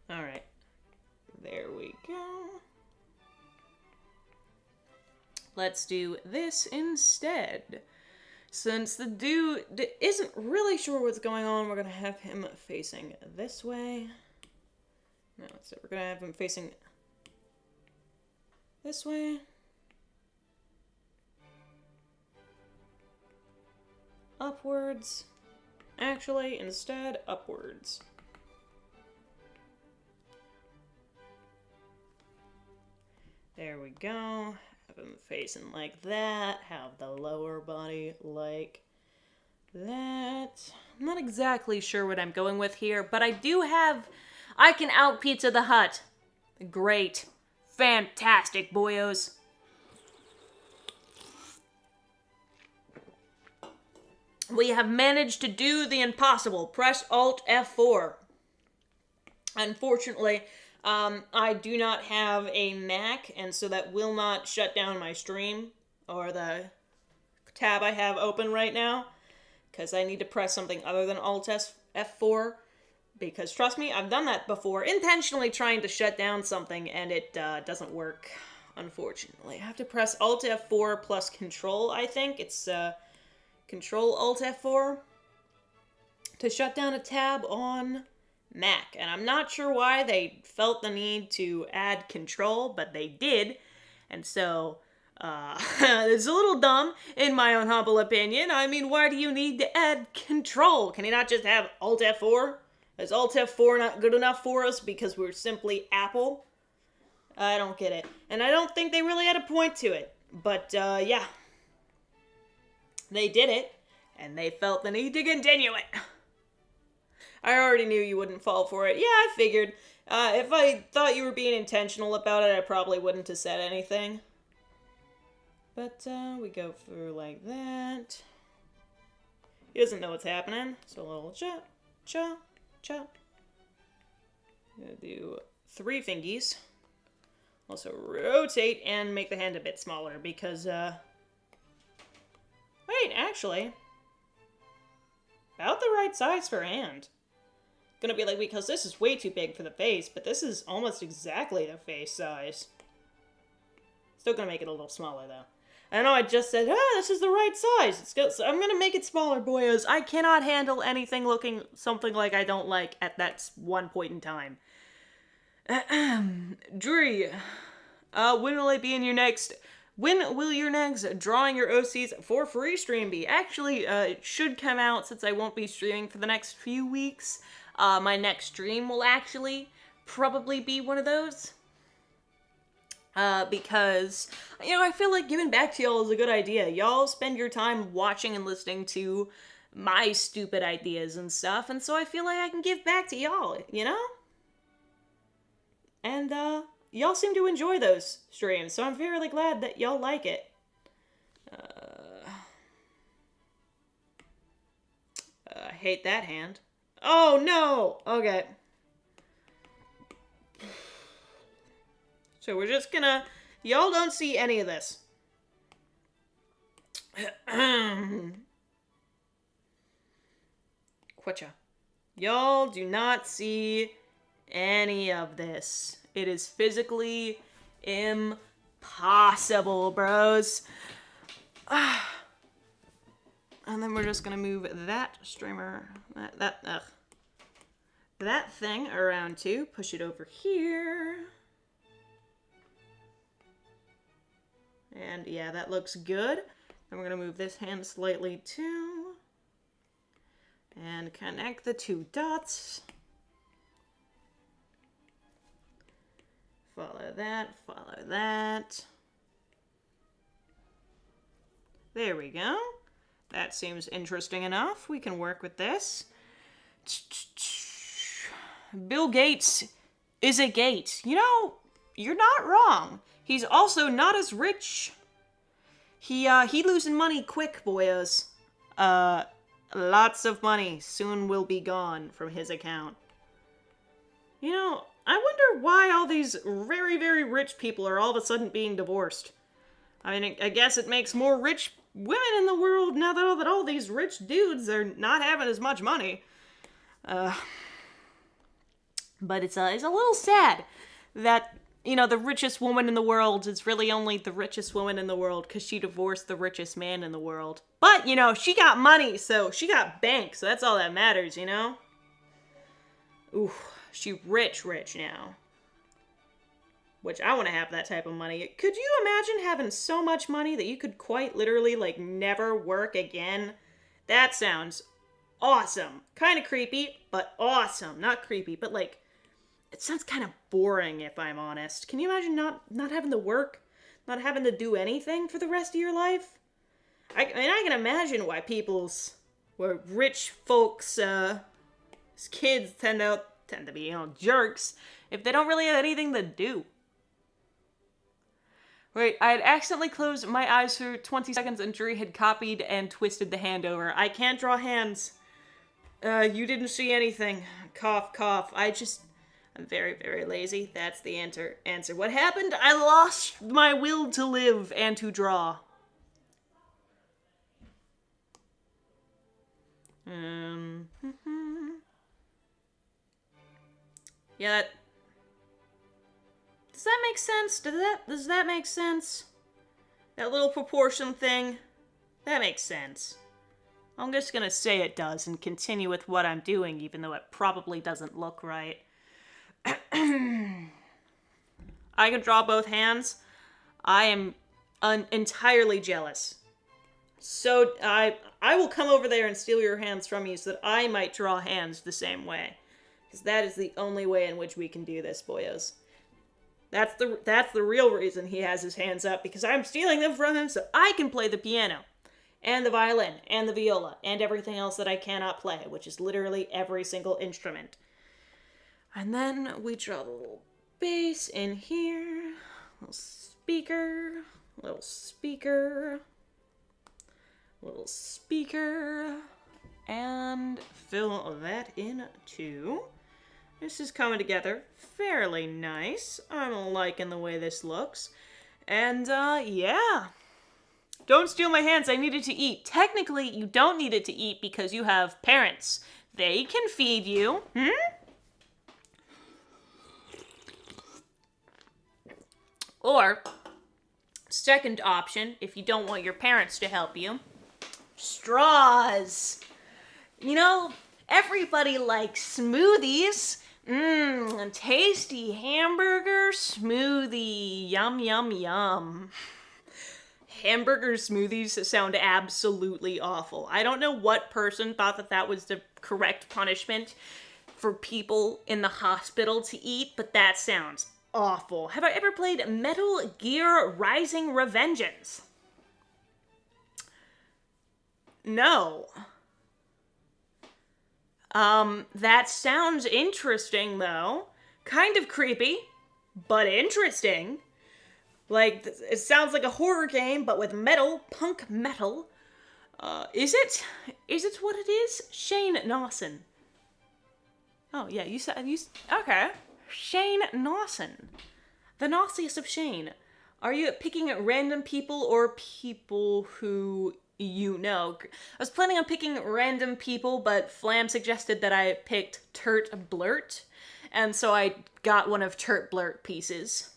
All right. There we go. Let's do this instead. Since the dude isn't really sure what's going on, we're gonna have him facing this way. No, so we're gonna have him facing This way. Upwards. Actually, instead, upwards. There we go. Have him facing like that. Have the lower body like that. I'm not exactly sure what I'm going with here, but I can out Pizza the Hut. Great. Fantastic, boyos. We have managed to do the impossible. Press Alt F4. Unfortunately, I do not have a Mac, and so that will not shut down my stream or the tab I have open right now, because I need to press something other than Alt F4, because trust me, I've done that before, intentionally trying to shut down something, and it doesn't work, unfortunately. I have to press Alt F4 plus Control, I think. It's Control Alt F4 to shut down a tab on Mac, and I'm not sure why they felt the need to add Control, but they did, and so it's a little dumb, in my own humble opinion. I mean, why do you need to add Control? Can you not just have Alt F4? Is Alt F4 not good enough for us because we're simply Apple? I don't get it, and I don't think they really had a point to it, but yeah. They did it, and they felt the need to continue it. I already knew you wouldn't fall for it. Yeah, I figured. If I thought you were being intentional about it, I probably wouldn't have said anything. But, we go through like that. He doesn't know what's happening, so a little cha, cha, cha. I'm gonna do 3 fingies. Also rotate and make the hand a bit smaller, because, wait, actually, about the right size for hand. Gonna be like, because this is way too big for the face, but this is almost exactly the face size. Still gonna make it a little smaller, though. I know I just said, this is the right size. I'm gonna make it smaller, boyos. I cannot handle anything looking something like I don't like at that one point in time. Dree, when will I be in your next... When will your next Drawing Your OCs for Free stream be? Actually, it should come out since I won't be streaming for the next few weeks. My next stream will actually probably be one of those. Because, you know, I feel like giving back to y'all is a good idea. Y'all spend your time watching and listening to my stupid ideas and stuff, and so I feel like I can give back to y'all, you know? And, y'all seem to enjoy those streams, so I'm fairly glad that y'all like it. I hate that hand. Oh, no! Okay. So we're just gonna... Y'all don't see any of this. Quacha. Y'all do not see any of this. It is physically impossible, bros. And then we're just gonna move that streamer, that thing around too. Push it over here. And yeah, that looks good. Then we're gonna move this hand slightly too. And connect the 2 dots. Follow that, follow that. There we go. That seems interesting enough. We can work with this. Bill Gates is a Gates. You know, you're not wrong. He's also not as rich. He losing money quick, boyos. Lots of money soon will be gone from his account. You know, I wonder why all these very, very rich people are all of a sudden being divorced. I mean, I guess it makes more rich women in the world now that all these rich dudes are not having as much money. But it's a little sad that, you know, the richest woman in the world is really only the richest woman in the world because she divorced the richest man in the world. But, you know, she got money, so she got bank, so that's all that matters, you know? Ooh, she rich now. which I want to have that type of money. Could you imagine having so much money that you could quite literally, like, never work again? That sounds awesome. Kind of creepy, but awesome. Not creepy, but, like, it sounds kind of boring, if I'm honest. Can you imagine not having to work? Not having to do anything for the rest of your life? I mean, I can imagine why where rich folks, kids tend to be, jerks if they don't really have anything to do. Wait, I had accidentally closed my eyes for 20 seconds and Drury had copied and twisted the hand over. I can't draw hands. You didn't see anything. Cough, cough. I'm very, very lazy. That's the answer. What happened? I lost my will to live and to draw. Yeah, does that make sense? Does that make sense? That little proportion thing? That makes sense. I'm just gonna say it does and continue with what I'm doing, even though it probably doesn't look right. I can draw both hands. I am entirely jealous. So I will come over there and steal your hands from you so that I might draw hands the same way. Because that is the only way in which we can do this, boyos. That's the real reason he has his hands up, because I'm stealing them from him so I can play the piano, and the violin, and the viola, and everything else that I cannot play, which is literally every single instrument. And then we draw the little bass in here, little speaker, and fill that in too. This is coming together fairly nice. I'm liking the way this looks. And, yeah. Don't steal my hands, I needed to eat. Technically, you don't need it to eat because you have parents. They can feed you. Or, second option, if you don't want your parents to help you, straws. You know, everybody likes smoothies. Tasty hamburger smoothie. Yum, yum, yum. Hamburger smoothies sound absolutely awful. I don't know what person thought that was the correct punishment for people in the hospital to eat, but that sounds awful. Have I ever played Metal Gear Rising: Revengeance? No. That sounds interesting, though. Kind of creepy, but interesting. Like, it sounds like a horror game, but with metal, punk metal. Is it what it is? Shane Nawson. Oh, yeah, you said, okay. Shane Nawson. The Nauseous of Shane. Are you picking random people or people who you know? I was planning on picking random people, but Flam suggested that I picked Turt Blurt, and so I got one of Turt Blurt pieces.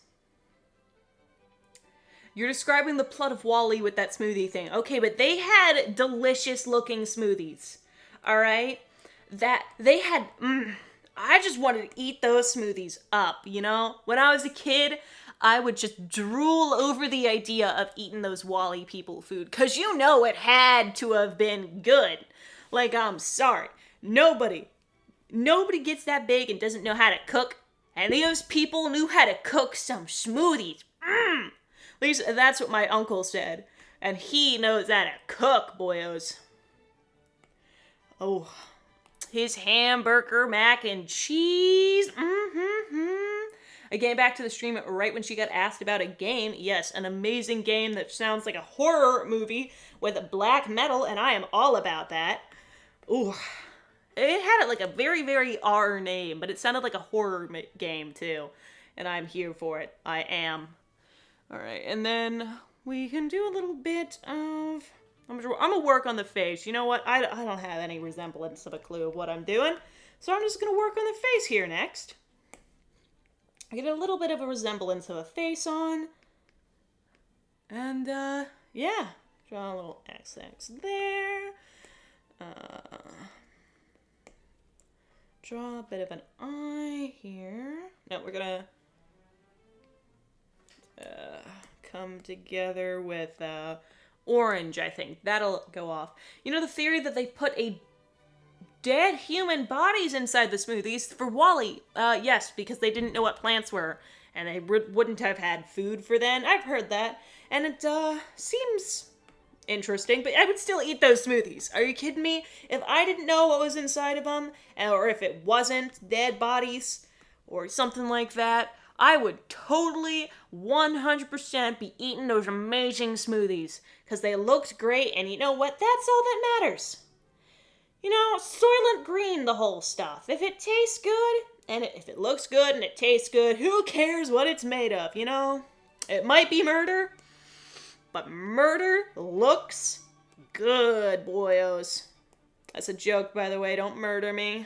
You're describing the plot of WALL-E with that smoothie thing. Okay, but they had delicious looking smoothies. Alright? That, they had, I just wanted to eat those smoothies up, you know? When I was a kid, I would just drool over the idea of eating those WALL-E people food, cause you know it had to have been good. Like, I'm sorry. Nobody gets that big and doesn't know how to cook, and those people knew how to cook some smoothies. At least that's what my uncle said. And he knows how to cook, boyos. Oh, his hamburger mac and cheese. I came back to the stream right when she got asked about a game. Yes, an amazing game that sounds like a horror movie with black metal, and I am all about that. Ooh. It had like a very, very R name, but it sounded like a horror game too. And I'm here for it. I am. Alright, and then we can do a little bit of... I'm gonna work on the face. You know what? I don't have any resemblance of a clue of what I'm doing. So I'm just gonna work on the face here next. I get a little bit of a resemblance of a face on. And, yeah. Draw a little XX there. Draw a bit of an eye here. No, we're gonna come together with orange, I think. That'll go off. You know the theory that they put a dead human bodies inside the smoothies for Wally? Yes, because they didn't know what plants were, and they wouldn't have had food for then. I've heard that, and it seems interesting, but I would still eat those smoothies. Are you kidding me? If I didn't know what was inside of them, or if it wasn't dead bodies, or something like that, I would totally 100% be eating those amazing smoothies, because they looked great, and you know what? That's all that matters. You know, Soylent Green, the whole stuff. If it tastes good, and if it looks good and it tastes good, who cares what it's made of, you know? It might be murder, but murder looks good, boyos. That's a joke, by the way. Don't murder me.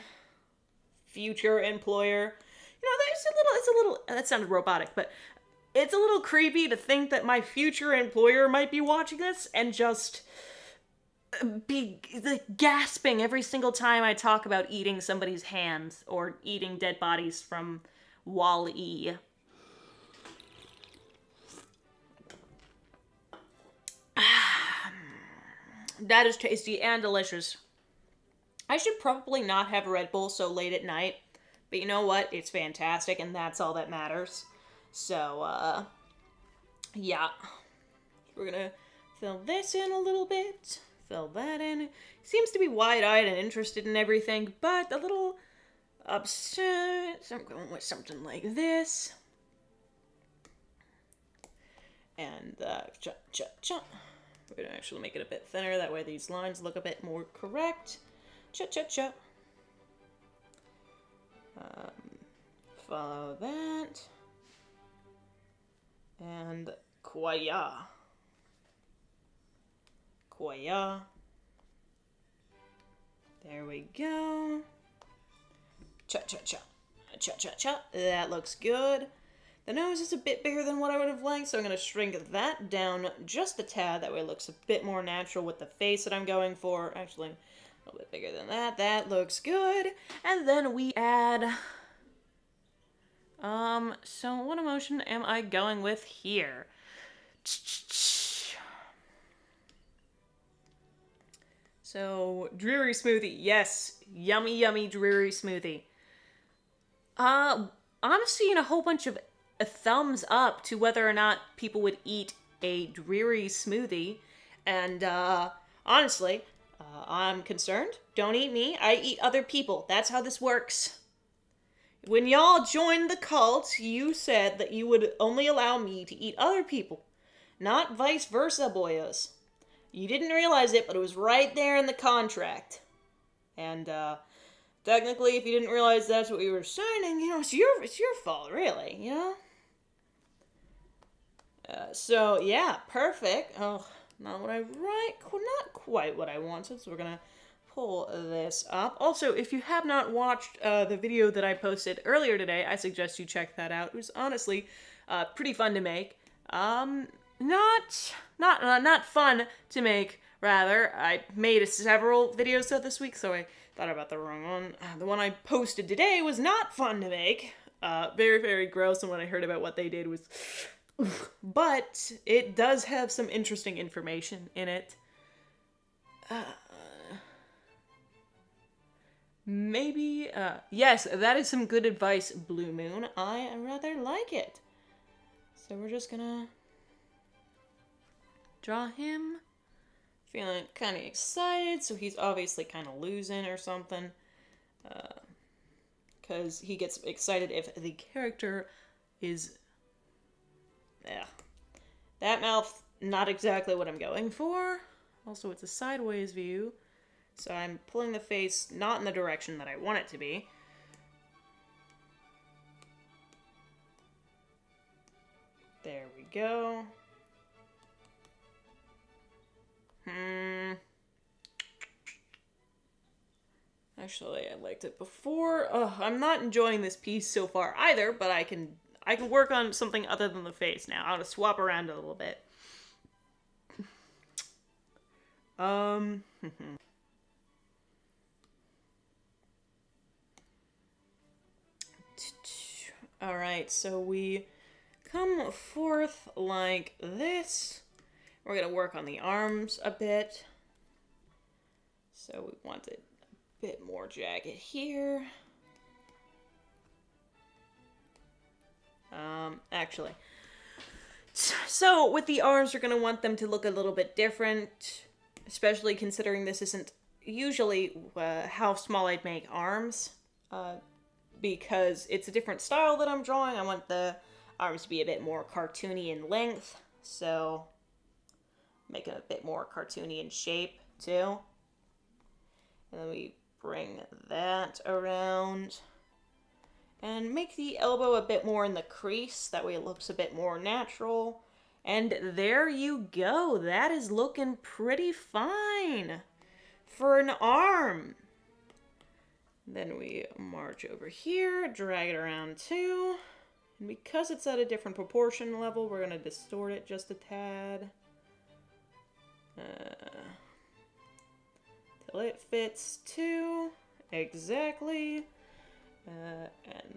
Future employer. You know, it's a little, that sounded robotic, but it's a little creepy to think that my future employer might be watching this and just be gasping every single time I talk about eating somebody's hands or eating dead bodies from Wall-E. That is tasty and delicious. I should probably not have a Red Bull so late at night, but you know what? It's fantastic, and that's all that matters. So, yeah. We're gonna fill this in a little bit. Fill that in. Seems to be wide-eyed and interested in everything, but a little upset. So I'm going with something like this. And, cha-cha-cha. We're gonna actually make it a bit thinner, that way these lines look a bit more correct. Cha-cha-cha. Follow that. And Kwaya. Kwaya. There we go. Cha-cha-cha. Cha-cha-cha. That looks good. The nose is a bit bigger than what I would have liked, so I'm going to shrink that down just a tad. That way it looks a bit more natural with the face that I'm going for. Actually, a little bit bigger than that. That looks good. And then we add... so what emotion am I going with here? So, dreary smoothie. Yes, yummy, yummy dreary smoothie. I'm seeing a whole bunch of thumbs up to whether or not people would eat a dreary smoothie. And, honestly, I'm concerned. Don't eat me. I eat other people. That's how this works. When y'all joined the cult, you said that you would only allow me to eat other people. Not vice versa, boyos. You didn't realize it, but it was right there in the contract. And, technically, if you didn't realize that's what we were signing, you know, it's your fault, really, you know? So, yeah, perfect. Oh, not what I not quite what I wanted, so we're gonna pull this up. Also, if you have not watched the video that I posted earlier today, I suggest you check that out. It was honestly pretty fun to make. Not fun to make, rather. I made several videos this week, so I thought about the wrong one. The one I posted today was not fun to make. Very, very gross, and when I heard about what they did was... But it does have some interesting information in it. Maybe, yes, that is some good advice, Blue Moon. I rather like it. So we're just gonna draw him. Feeling kind of excited, so he's obviously kind of losing or something. Because he gets excited if the character is... Yeah. That mouth, not exactly what I'm going for. Also, it's a sideways view. So I'm pulling the face not in the direction that I want it to be. There we go. Actually, I liked it before. I'm not enjoying this piece so far either, but I can work on something other than the face now. I'm gonna swap around a little bit. Alright, so we come forth like this. We're going to work on the arms a bit. So we want it a bit more jagged here. Actually. So with the arms, we're going to want them to look a little bit different, especially considering this isn't usually how small I'd make arms, because it's a different style that I'm drawing. I want the arms to be a bit more cartoony in length, so make it a bit more cartoony in shape too. And then we bring that around and make the elbow a bit more in the crease. That way it looks a bit more natural. And there you go. That is looking pretty fine for an arm. Then we march over here, drag it around too. And because it's at a different proportion level, we're going to distort it just a tad. Till it fits too. Exactly. And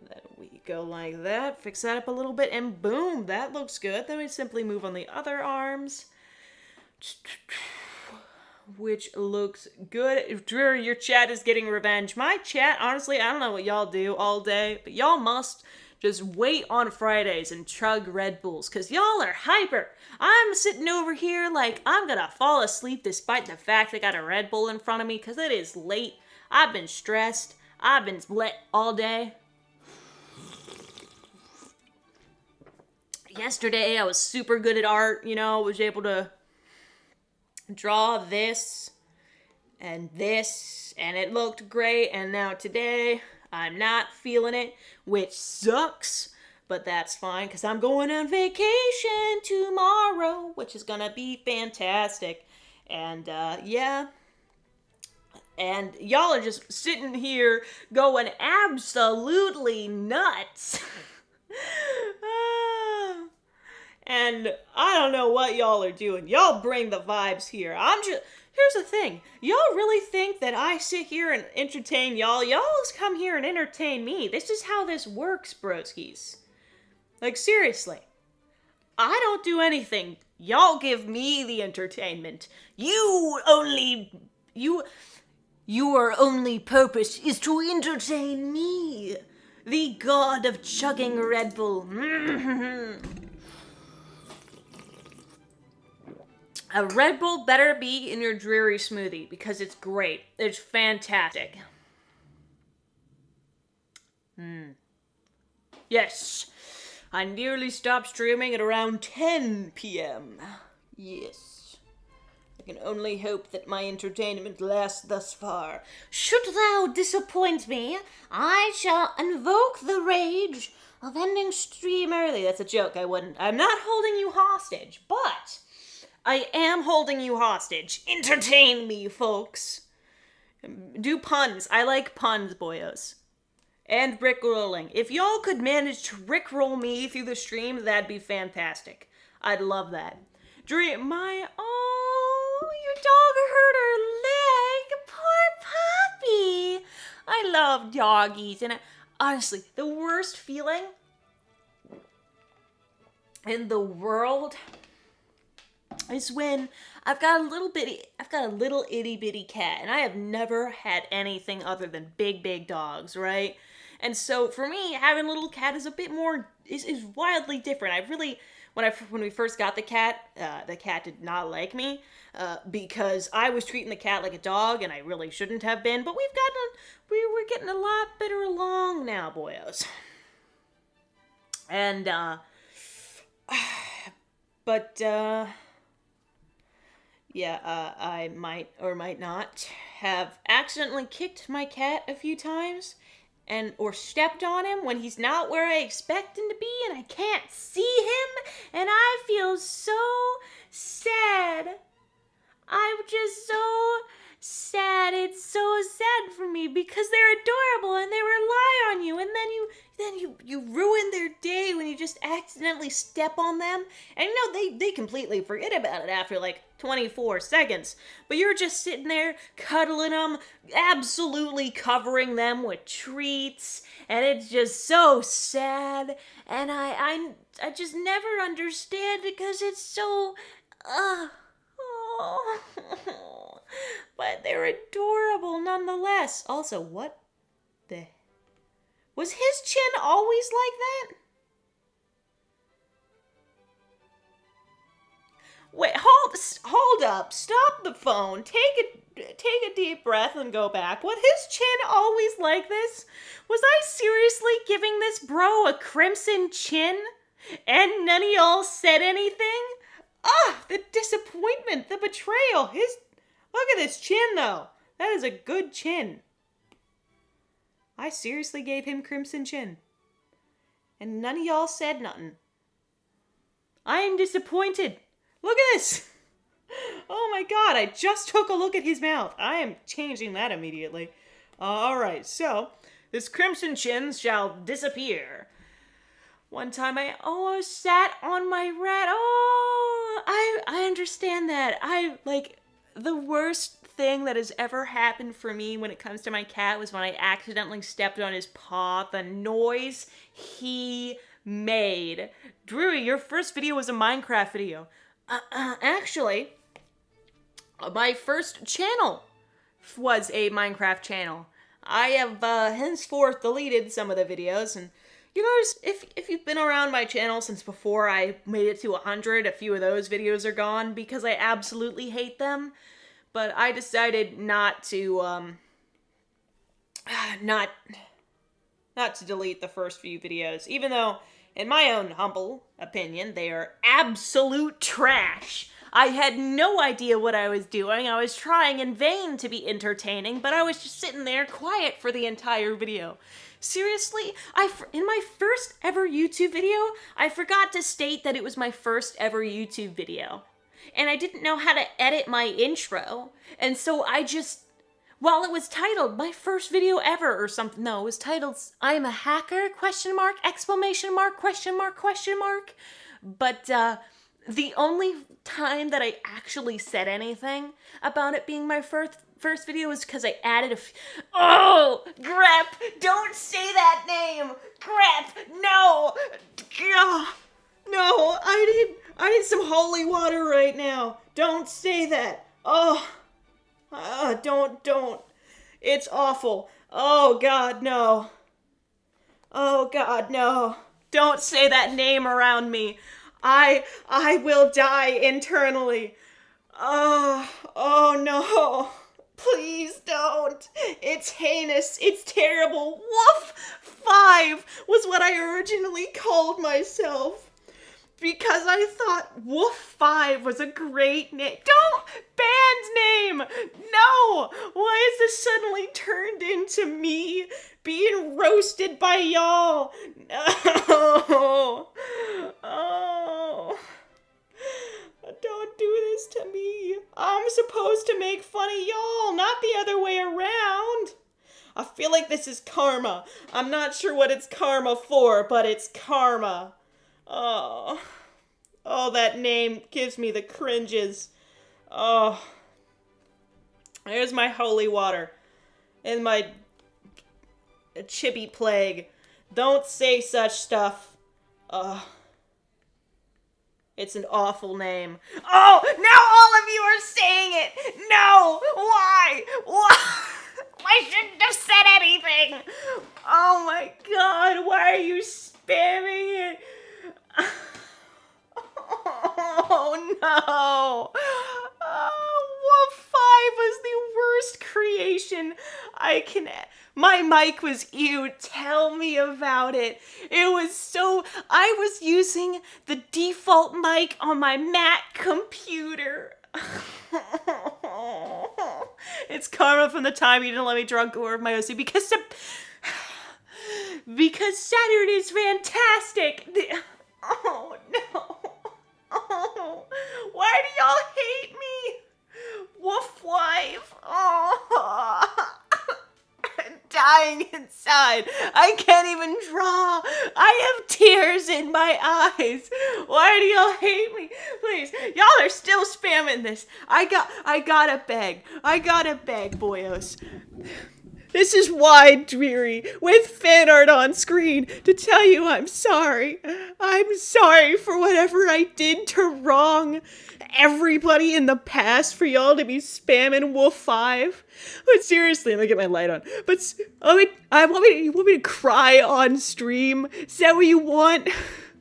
then we go like that, fix that up a little bit, and boom, that looks good. Then we simply move on the other arms, which looks good. Drew, your chat is getting revenge. My chat, honestly, I don't know what y'all do all day, but y'all must just wait on Fridays and chug Red Bulls, because y'all are hyper. I'm sitting over here like I'm gonna fall asleep despite the fact I got a Red Bull in front of me, because it is late. I've been stressed. I've been lit all day. Yesterday, I was super good at art, you know, was able to draw this, and it looked great, and now today, I'm not feeling it, which sucks, but that's fine, because I'm going on vacation tomorrow, which is gonna be fantastic, and, yeah. And y'all are just sitting here going absolutely nuts. And I don't know what y'all are doing. Y'all bring the vibes here. Here's the thing. Y'all really think that I sit here and entertain y'all? Y'all come here and entertain me. This is how this works, broskies. Like, seriously. I don't do anything. Y'all give me the entertainment. Your only purpose is to entertain me, the god of chugging Red Bull. A Red Bull better be in your dreary smoothie, because it's great. It's fantastic. Yes, I nearly stopped streaming at around 10 p.m. Yes. I can only hope that my entertainment lasts thus far. Should thou disappoint me, I shall invoke the rage of ending stream early. That's a joke, I wouldn't. I'm not holding you hostage, but I am holding you hostage. Entertain me, folks. Do puns. I like puns, boyos. And rickrolling. If y'all could manage to rickroll me through the stream, that'd be fantastic. I'd love that. Dream, your dog hurt her leg. Poor puppy. I love doggies. And honestly, the worst feeling in the world is when I've got a little itty bitty cat, and I have never had anything other than big dogs, right? And so for me, having a little cat is a bit more, is wildly different. When we first got the cat did not like me, because I was treating the cat like a dog, and I really shouldn't have been, but we're getting a lot better along now, boyos. And, I might or might not have accidentally kicked my cat a few times, or stepped on him when he's not where I expect him to be, and I can't see him, and I feel so sad. I'm just so sad. It's so sad for me because they're adorable and they rely on you, and then you ruin their day when you just accidentally step on them. And they completely forget about it after like 24 seconds. But you're just sitting there cuddling them, absolutely covering them with treats, and it's just so sad. And I just never understand it because it's so but they're adorable nonetheless. Also, what the... Was his chin always like that? Wait, hold up. Stop the phone. Take a deep breath and go back. Was his chin always like this? Was I seriously giving this bro a crimson chin? And none of y'all said anything? The disappointment, the betrayal. Look at this chin, though. That is a good chin. I seriously gave him crimson chin. And none of y'all said nothing. I am disappointed. Look at this. Oh my god, I just took a look at his mouth. I am changing that immediately. Alright, so this crimson chin shall disappear. One time I almost sat on my rat. I understand that. The worst thing that has ever happened for me when it comes to my cat was when I accidentally stepped on his paw. The noise he made. Drewy, your first video was a Minecraft video. Actually, my first channel was a Minecraft channel. I have henceforth deleted some of the videos, and you guys, if you've been around my channel since before I made it to 100, a few of those videos are gone because I absolutely hate them. But I decided not to delete the first few videos, even though, in my own humble opinion, they are absolute trash. I had no idea what I was doing. I was trying in vain to be entertaining, but I was just sitting there quiet for the entire video. Seriously, in my first ever YouTube video, I forgot to state that it was my first ever YouTube video. And I didn't know how to edit my intro. And so I just, while it was titled, my first video ever or something, no, it was titled, I am a hacker, question mark, exclamation mark, question mark, question mark. But the only time that I actually said anything about it being my first video was because I added oh, Grep, don't say that name, Grep, no, no, I need some holy water right now, don't say that, don't, it's awful, oh god, no, don't say that name around me, I will die internally, oh no, please don't. It's heinous. It's terrible. Woof 5 was what I originally called myself. Because I thought Woof 5 was a great name. Don't! Band name! No! Why is this suddenly turned into me being roasted by y'all? No! Oh... Don't do this to me. I'm supposed to make fun of y'all, not the other way around. I feel like this is karma. I'm not sure what it's karma for, but it's karma. Oh, that name gives me the cringes. Oh, there's my holy water and my chippy plague. Don't say such stuff. It's an awful name. Oh, now all of you are saying it! No! Why? I shouldn't have said anything! Oh my god, why are you spamming it? Oh no! Wolf 5 was the worst creation I can... My mic was ew. Tell me about it. It was so... I was using the default mic on my Mac computer. It's karma from the time you didn't let me draw gore of my OC because Saturn is fantastic. Oh no. Oh, why do y'all hate me? Woof wife. Oh. crying inside. I can't even draw. I have tears in my eyes. Why do y'all hate me? Please, y'all are still spamming this. I gotta beg. I gotta beg, boyos. This is wide dreary with fan art on screen to tell you I'm sorry. I'm sorry for whatever I did to wrong everybody in the past for y'all to be spamming Wolf 5. But seriously, let me get my light on. But you want me to cry on stream? Is that what you want?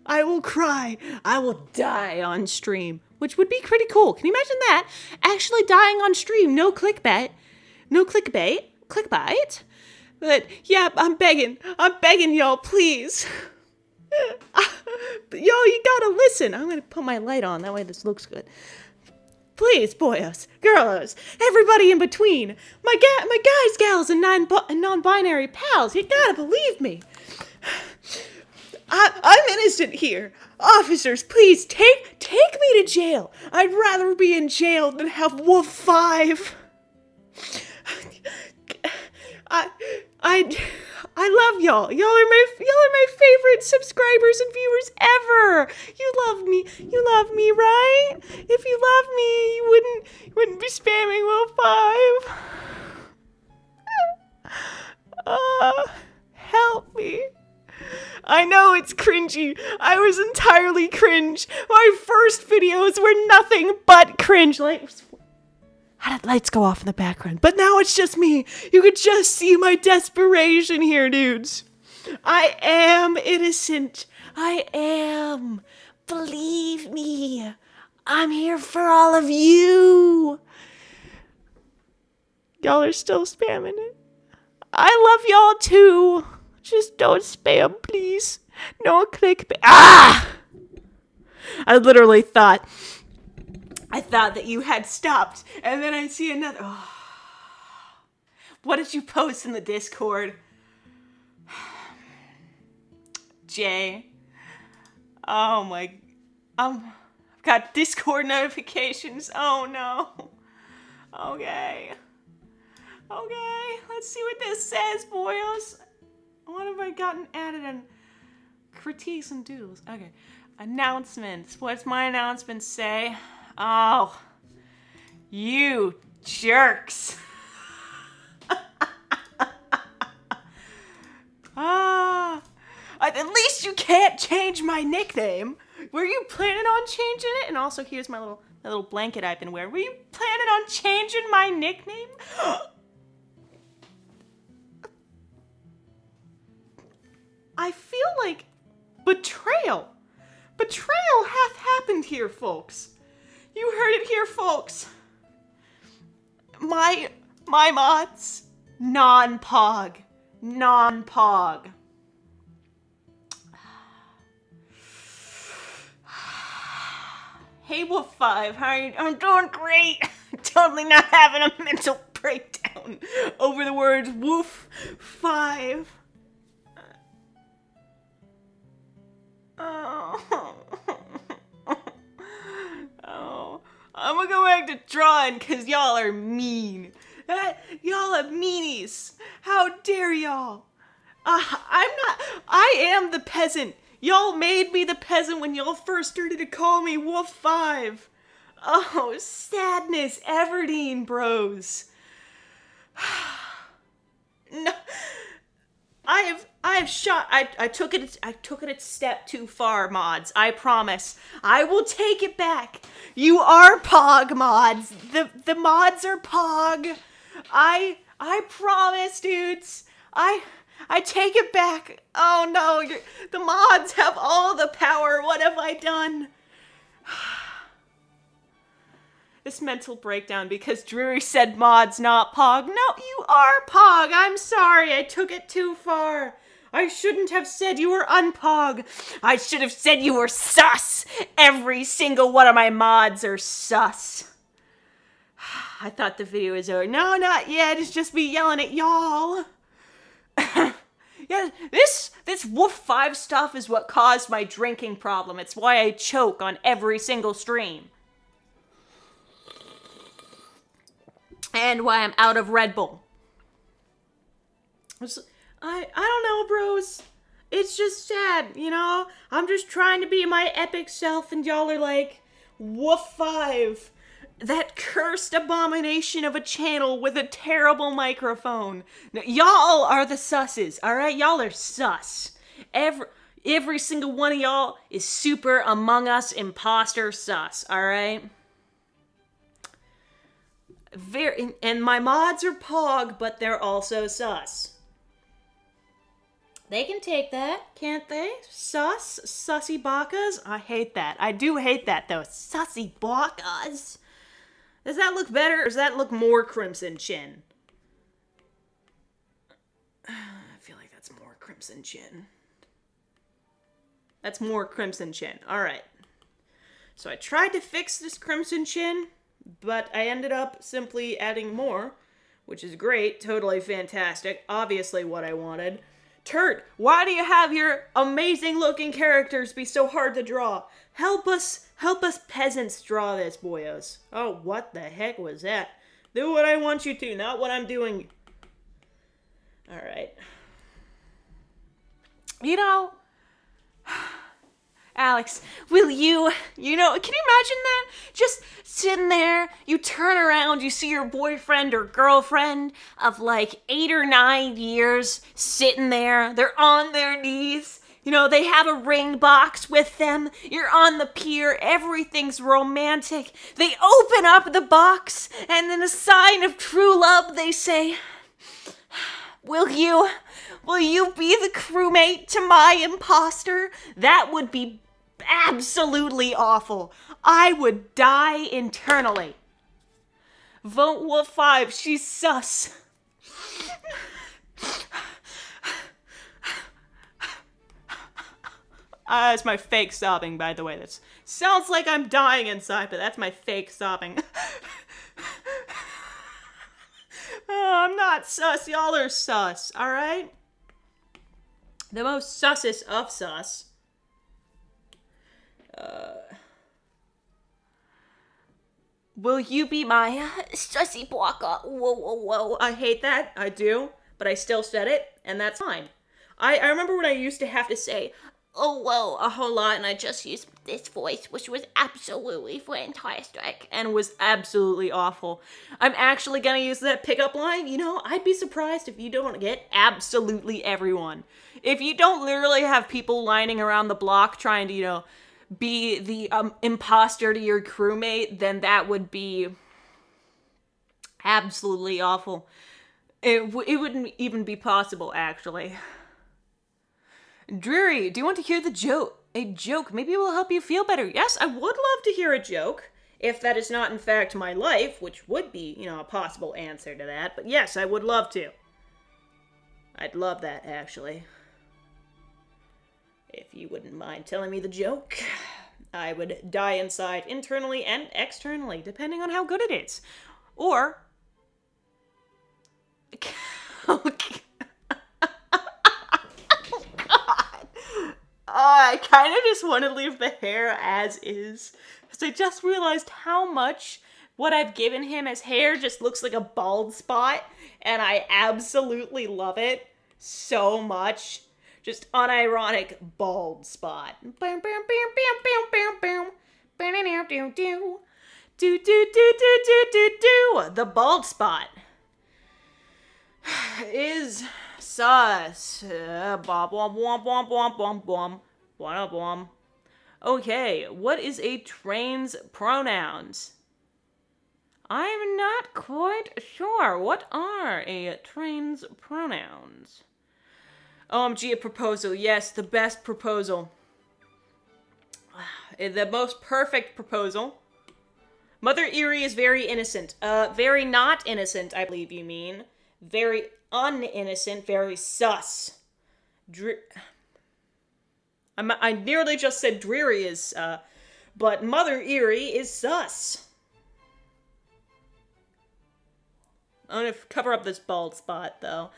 I will cry. I will die on stream, which would be pretty cool. Can you imagine that? Actually dying on stream, no clickbait. No clickbait. Clickbait. But yeah, I'm begging y'all, please. Y'all, you gotta listen. I'm gonna put my light on, that way this looks good. Please, boyos, girlos, everybody in between, my guys, gals, and non-binary pals, you gotta believe me. I'm innocent here. Officers, please take me to jail. I'd rather be in jail than have Wolf 5. I love y'all. Y'all are my favorite subscribers and viewers ever. You love me, right? If you love me, you wouldn't be spamming Will 5. Help me. I know it's cringy. I was entirely cringe. My first videos were nothing but cringe. How did lights go off in the background? But now it's just me. You could just see my desperation here, dudes. I am innocent. I am. Believe me. I'm here for all of you. Y'all are still spamming it. I love y'all too. Just don't spam, please. No clickbait. Ah! I literally thought that you had stopped, and then I see another. Oh. What did you post in the Discord? Jay. Oh my. I've got Discord notifications. Oh no. Okay. Let's see what this says, boyos. What have I gotten added in? Critiques and doodles. Okay. Announcements. What's my announcement say? Oh, you jerks. At least you can't change my nickname. Were you planning on changing it? And also, here's my little blanket I've been wearing. Were you planning on changing my nickname? I feel like betrayal. Betrayal hath happened here, folks. You heard it here, folks. My mods, non-pog. Hey, Wolf 5, how are you? I'm doing great. Totally not having a mental breakdown over the words Wolf 5. I'm gonna go back to drawing because y'all are mean. Y'all are meanies. How dare y'all? I am the peasant. Y'all made me the peasant when y'all first started to call me Wolf 5. Oh, sadness, Everdeen bros. No. I took it a step too far, mods. I promise. I will take it back. You are Pog mods. The mods are Pog. I promise, dudes. I take it back. Oh no, the mods have all the power. What have I done? This mental breakdown because Drury said mods, not Pog. No, you are Pog. I'm sorry. I took it too far. I shouldn't have said you were unpog. I should have said you were sus. Every single one of my mods are sus. I thought the video was over. No, not yet. It's just me yelling at y'all. Yeah, this Wolf 5 stuff is what caused my drinking problem. It's why I choke on every single stream. And why I'm out of Red Bull. I don't know, bros. It's just sad, you know? I'm just trying to be my epic self, and y'all are like, woof 5. That cursed abomination of a channel with a terrible microphone. Now, y'all are the susses, alright? Y'all are sus. Every single one of y'all is super Among Us imposter sus, alright? And my mods are pog, but they're also sus. They can take that, can't they? Sussy bakas? I hate that. I do hate that, though. Sussy bakas. Does that look better, or does that look more Crimson Chin? I feel like that's more Crimson Chin. That's more Crimson Chin. Alright. So I tried to fix this Crimson Chin, but I ended up simply adding more, which is great, totally fantastic, obviously what I wanted. Turt, why do you have your amazing looking characters be so hard to draw? Help us peasants draw this, boyos. Oh, what the heck was that? Do what I want you to, not what I'm doing. Alright. You know, Alex, will you, can you imagine that? Just sitting there, you turn around, you see your boyfriend or girlfriend of like 8 or 9 years sitting there, they're on their knees, they have a ring box with them, you're on the pier, everything's romantic, they open up the box, and in a sign of true love, they say, Will you be the crewmate to my imposter? That would be absolutely awful. I would die internally. Vote Wolf 5, she's sus. That's my fake sobbing, by the way. That sounds like I'm dying inside, but that's my fake sobbing. Oh, I'm not sus. Y'all are sus, alright? The most sussest of sus. Will you be my sussy blocker? Whoa. I hate that. I do. But I still said it, and that's fine. I remember when I used to have to say, oh, whoa, a whole lot, and I just used this voice, which was absolutely fantastic, and was absolutely awful. I'm actually gonna use that pickup line. I'd be surprised if you don't get absolutely everyone. If you don't literally have people lining around the block trying to, be the imposter to your crewmate, then that would be absolutely awful. It wouldn't even be possible, actually. Dreary, do you want to hear the joke? A joke. Maybe it will help you feel better. Yes, I would love to hear a joke. If that is not, in fact, my life, which would be, a possible answer to that. But yes, I would love to. I'd love that, actually. If you wouldn't mind telling me the joke, I would die inside internally and externally, depending on how good it is. Or... Okay. I kind of just want to leave the hair as is. Because I just realized how much what I've given him as hair just looks like a bald spot. And I absolutely love it so much. Just unironic bald spot. The bald spot is sus. Okay, what is a train's pronouns? I'm not quite sure. What are a train's pronouns? OMG, a proposal. Yes, the best proposal. The most perfect proposal. Mother Eerie is very innocent. Very not innocent, I believe you mean. Very uninnocent, very sus. I nearly just said dreary is, but Mother Eerie is sus. I'm gonna cover up this bald spot, though.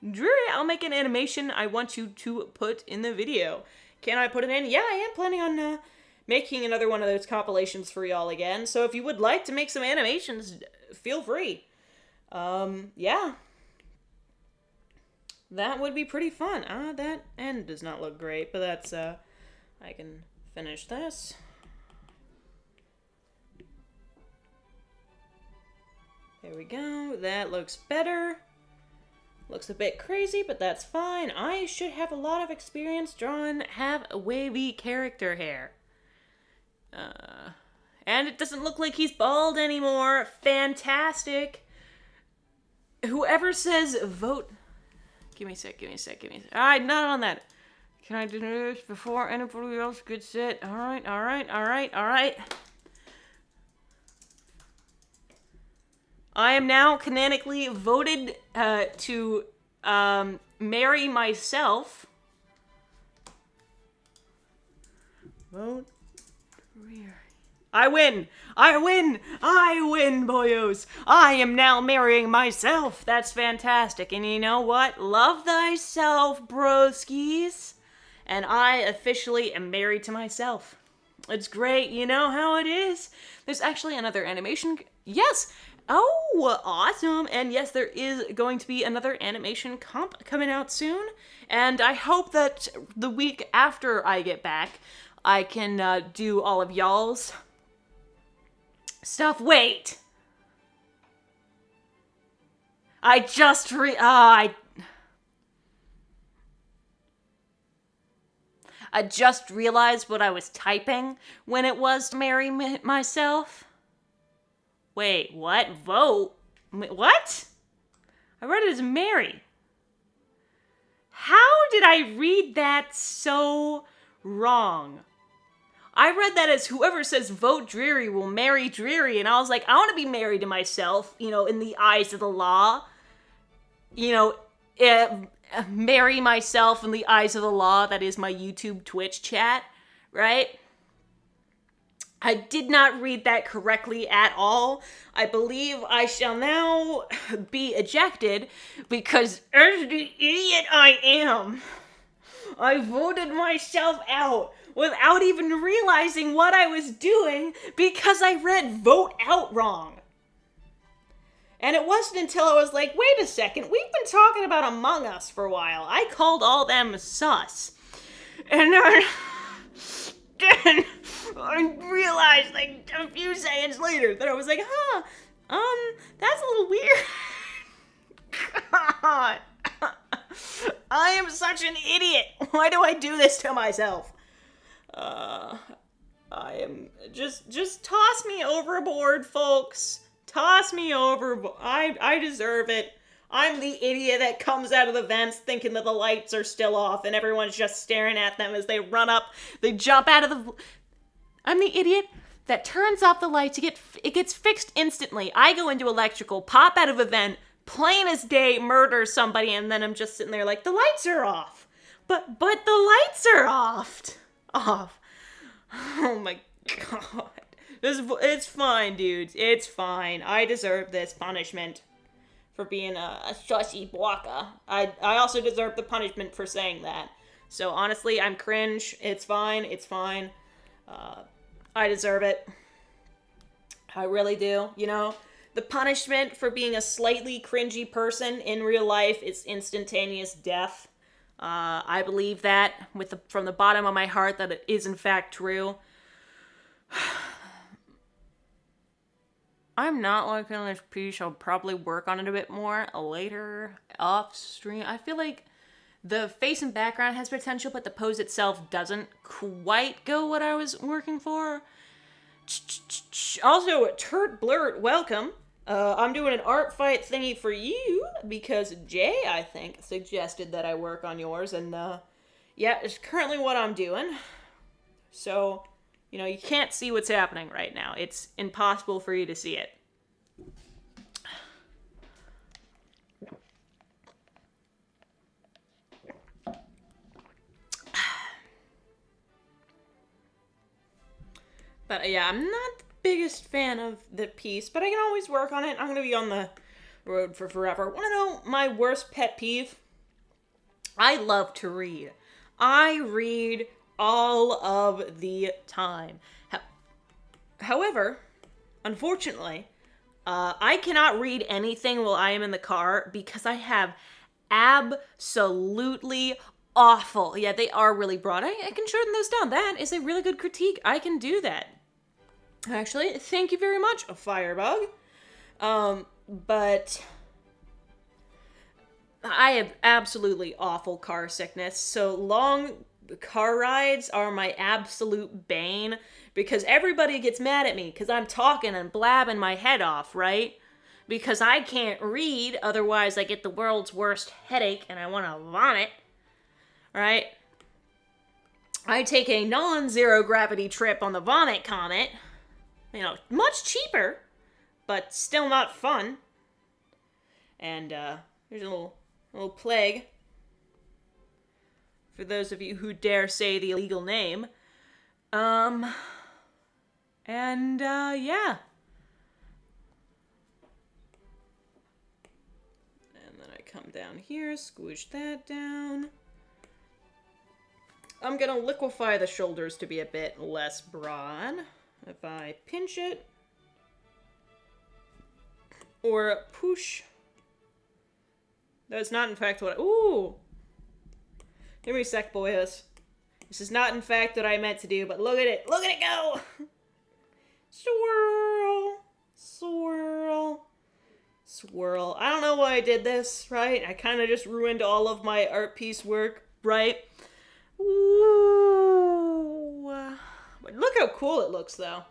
Dreary, I'll make an animation I want you to put in the video. Can I put it in? Yeah, I am planning on making another one of those compilations for y'all again. So if you would like to make some animations, feel free. Yeah. That would be pretty fun. That end does not look great, but that's, I can finish this. There we go. That looks better. Looks a bit crazy, but that's fine. I should have a lot of experience drawing have wavy character hair. And it doesn't look like he's bald anymore. Fantastic. Whoever says vote... Give me a sec. Alright, not on that. Can I do this before anybody else gets it? Alright. I am now canonically voted to marry myself. Vote. I win, boyos. I am now marrying myself. That's fantastic. And you know what? Love thyself, broskies. And I officially am married to myself. It's great. You know how it is. There's actually another animation. Yes. Oh, awesome. And yes, there is going to be another animation comp coming out soon. And I hope that the week after I get back, I can do all of y'all's stuff. Wait. I just I just realized what I was typing when it was to marry myself. Wait, what? Vote? What? I read it as marry. How did I read that so wrong? I read that as whoever says vote dreary will marry dreary, and I was like, I want to be married to myself, you know, in the eyes of the law. You know, marry myself in the eyes of the law. That is my YouTube Twitch chat, right? I did not read that correctly at all. I believe I shall now be ejected because, as the idiot I am, I voted myself out without even realizing what I was doing because I read vote out wrong. And it wasn't until I was like, wait a second, we've been talking about Among Us for a while. I called all them sus. And then I realized, like, a few seconds later that I was like, that's a little weird. God. I am such an idiot. Why do I do this to myself? I am... Just toss me overboard, folks. Toss me overboard. I deserve it. I'm the idiot that comes out of the vents thinking that the lights are still off and everyone's just staring at them as they run up. They jump out of the... I'm the idiot that turns off the lights. It gets fixed instantly. I go into electrical, pop out of a vent, plain as day, murder somebody, and then I'm just sitting there like, the lights are off. But the lights are off. Oh my god. It's fine, dudes. It's fine. I deserve this punishment for being a sussy blocka. I also deserve the punishment for saying that. So honestly, I'm cringe. It's fine. I deserve it. I really do. You know, the punishment for being a slightly cringy person in real life is instantaneous death. I believe that from the bottom of my heart that it is in fact true. I'm not liking this piece. I'll probably work on it a bit more later off stream. I feel like the face and background has potential, but the pose itself doesn't quite go what I was working for. Also, Turt Blurt, welcome. I'm doing an art fight thingy for you because Jay, I think, suggested that I work on yours, and yeah, it's currently what I'm doing. So, you know, you can't see what's happening right now. It's impossible for you to see it. But yeah, I'm not the biggest fan of the piece, but I can always work on it. I'm going to be on the road for forever. Want to know my worst pet peeve? I love to read. I read all of the time. However, unfortunately, I cannot read anything while I am in the car because I have absolutely awful. Yeah, they are really broad. I can shorten those down. That is a really good critique. I can do that. Actually, thank you very much, a firebug. But I have absolutely awful car sickness, so long car rides are my absolute bane, because everybody gets mad at me because I'm talking and blabbing my head off, right? Because I can't read, otherwise I get the world's worst headache and I want to vomit, right? I take a non-zero gravity trip on the Vomit Comet, you know, much cheaper, but still not fun. And here's a little plague for those of you who dare say the illegal name. Yeah. And then I come down here, squish that down. I'm gonna liquefy the shoulders to be a bit less broad. If I pinch it, or push. That's not in fact what ooh! Give me a sec, boys. This is not in fact what I meant to do, but look at it! Look at it go! Swirl! Swirl! Swirl. I don't know why I did this, right? I kind of just ruined all of my art piece work, right? Ooh. But look how cool it looks, though.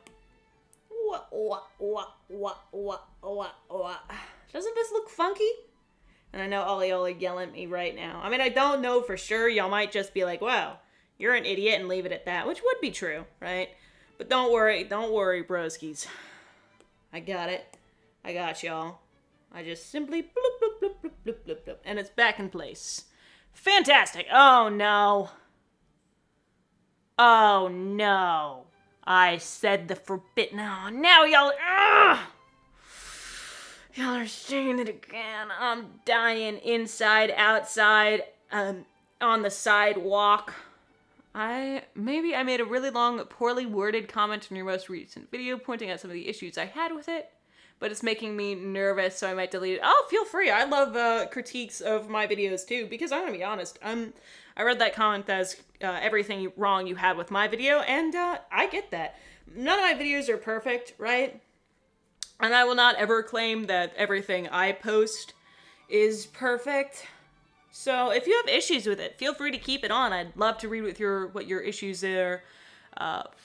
Doesn't this look funky? And I know all y'all are yelling at me right now. I mean, I don't know for sure. Y'all might just be like, wow, you're an idiot, and leave it at that, which would be true, right? But don't worry, broskies. I got it. I got y'all. I just simply bloop, bloop, bloop, bloop, bloop, bloop, bloop, and it's back in place. Fantastic. Oh, no. Oh, no. I said the forbidden. Oh, now y'all. Ugh! Y'all are saying it again. I'm dying inside, outside, on the sidewalk. Maybe I made a really long, poorly worded comment in your most recent video pointing out some of the issues I had with it, but it's making me nervous, so I might delete it. Oh, feel free. I love critiques of my videos too, because I'm gonna be honest. I read that comment as everything wrong you had with my video, and I get that. None of my videos are perfect, right? And I will not ever claim that everything I post is perfect. So if you have issues with it, feel free to keep it on. I'd love to read what your issues are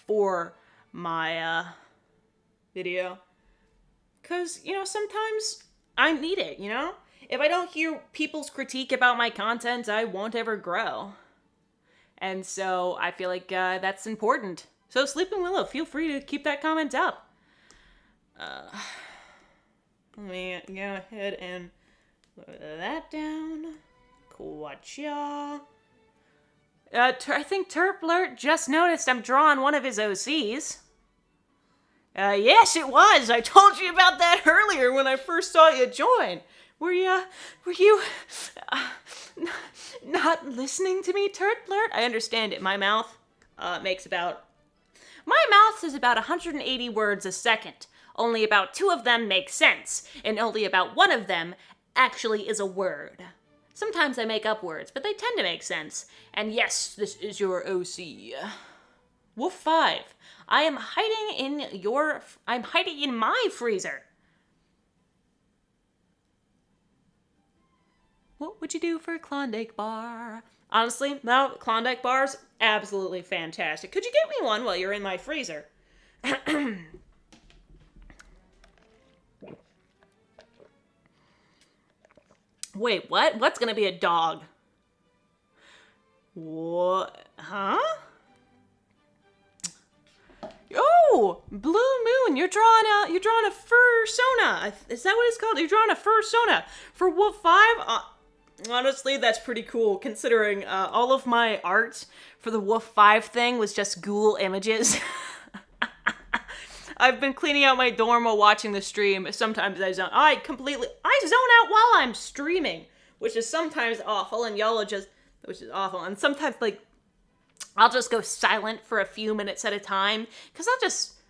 for my video. Because, you know, sometimes I need it, you know? If I don't hear people's critique about my content, I won't ever grow. And so I feel like that's important. So Sleeping Willow, feel free to keep that comment up. Let me go ahead and put that down. Quatcha. I think Terplert just noticed I'm drawing one of his OCs. Yes, it was. I told you about that earlier when I first saw you join. Were you not listening to me, Terplert? I understand it. My mouth says about 180 words a second. Only about 2 of them make sense, and only about 1 of them actually is a word. Sometimes I make up words, but they tend to make sense. And yes, this is your OC. Wolf 5. I'm hiding in my freezer. What would you do for a Klondike bar? Honestly, no, Klondike bars, absolutely fantastic. Could you get me one while you're in my freezer? Wait, what? What's gonna be a dog? What? Huh? Oh, Blue Moon, you're drawing a fursona. Is that what it's called? You're drawing a fursona for Wolf 5? Honestly, that's pretty cool, considering all of my art for the Wolf 5 thing was just ghoul images. I've been cleaning out my dorm while watching the stream. Sometimes I zone out while I'm streaming, which is sometimes awful, and y'all are which is awful. And sometimes, like, I'll just go silent for a few minutes at a time, because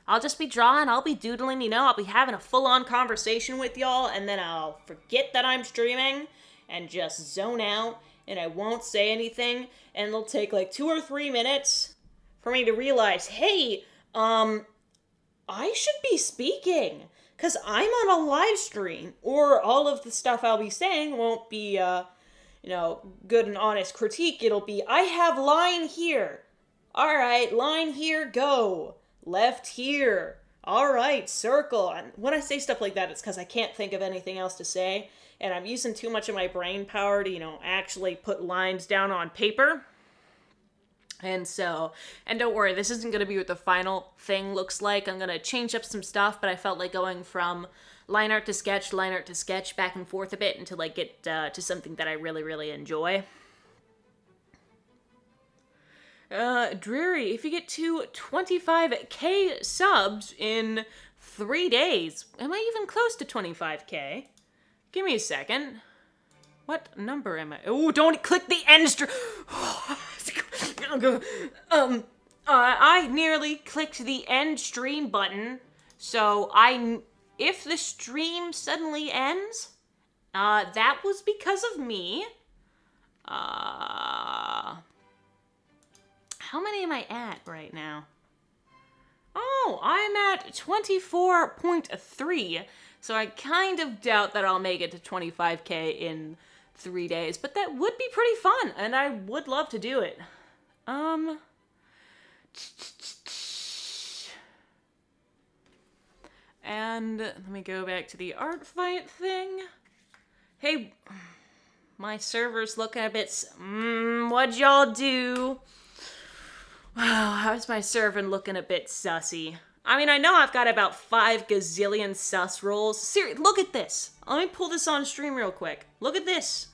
I'll just be drawing, I'll be doodling, you know, I'll be having a full-on conversation with y'all, and then I'll forget that I'm streaming, and just zone out, and I won't say anything, and it'll take like 2 or 3 minutes for me to realize, hey, I should be speaking, because I'm on a live stream, or all of the stuff I'll be saying won't be, good and honest critique. It'll be, I have line here. Alright, line here, go. Left here. Alright, circle. And when I say stuff like that, it's because I can't think of anything else to say, and I'm using too much of my brain power to, actually put lines down on paper. And don't worry, this isn't going to be what the final thing looks like. I'm going to change up some stuff, but I felt like going from line art to sketch, back and forth a bit until I get to something that I really, really enjoy. Dreary, if you get to 25k subs in 3 days, am I even close to 25k? Give me a second. What number am I? Oh, don't click the end stream. I nearly clicked the end stream button, so if the stream suddenly ends, that was because of me. How many am I at right now? Oh, I'm at 24.3, so I kind of doubt that I'll make it to 25k in 3 days, but that would be pretty fun, and I would love to do it. And let me go back to the art fight thing. Hey, my server's looking a bit, what'd y'all do? Wow, how's my server looking a bit sussy? I mean, I know I've got about 5 gazillion sus rolls. Seriously, look at this. Let me pull this on stream real quick. Look at this.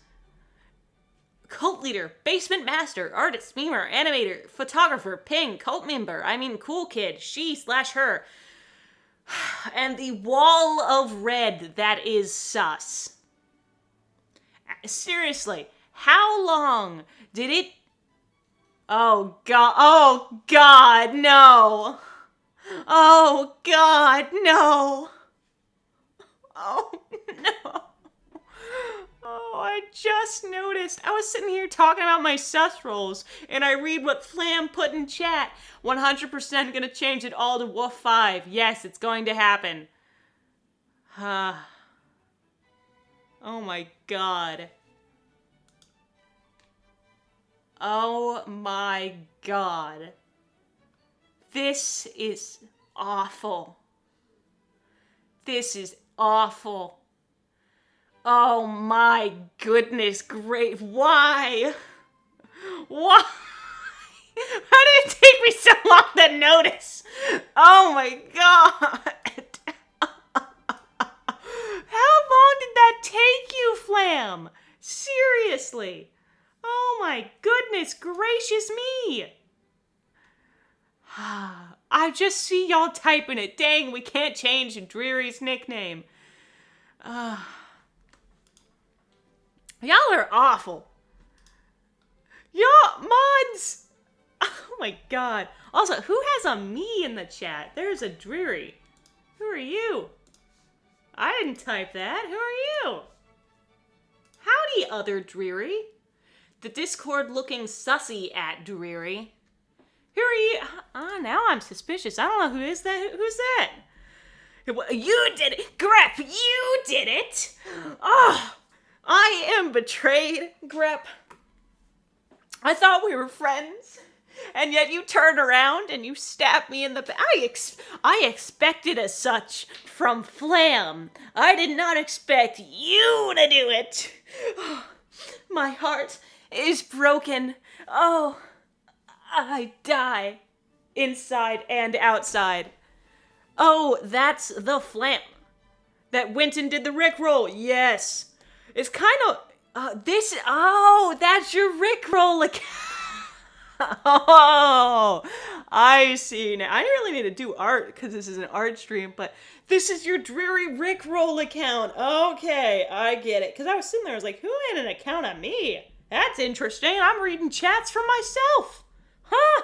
Cult leader, basement master, artist, memer, animator, photographer, ping, cult member, cool kid, she/her. And the wall of red that is sus. Seriously, how long did it... Oh God, no. Oh God, no. Oh no. Oh, I just noticed. I was sitting here talking about my sus rolls, and I read what Flam put in chat. 100% gonna change it all to Woof 5. Yes, it's going to happen. Oh my God. Oh my God. This is awful. This is awful. Oh my goodness, great. Why? Why? How did it take me so long to notice? Oh my God. How long did that take you, Flam? Seriously. Oh my goodness gracious me. I just see y'all typing it. Dang, we can't change Dreary's nickname. Y'all are awful. Y'all mods. Oh my God. Also, who has a me in the chat? There's a Dreary. Who are you? I didn't type that. Who are you? Howdy, other Dreary. The Discord looking sussy at Dreary. Who are you? Now I'm suspicious. I don't know who is that. Who's that? You did it. Grep, you did it. Oh, I am betrayed, Grep. I thought we were friends, and yet you turned around and you stabbed me in the back. I expected as such from Flam. I did not expect you to do it. Oh, my heart is broken. Oh, I die inside and outside. Oh, that's the Flam that went and did the Rickroll. Yes. It's kind of, that's your Rickroll account. Oh, I see now. I really need to do art because this is an art stream, but this is your Dreary Rickroll account. Okay, I get it. Because I was sitting there, I was like, who had an account on me? That's interesting. I'm reading chats from myself. Huh?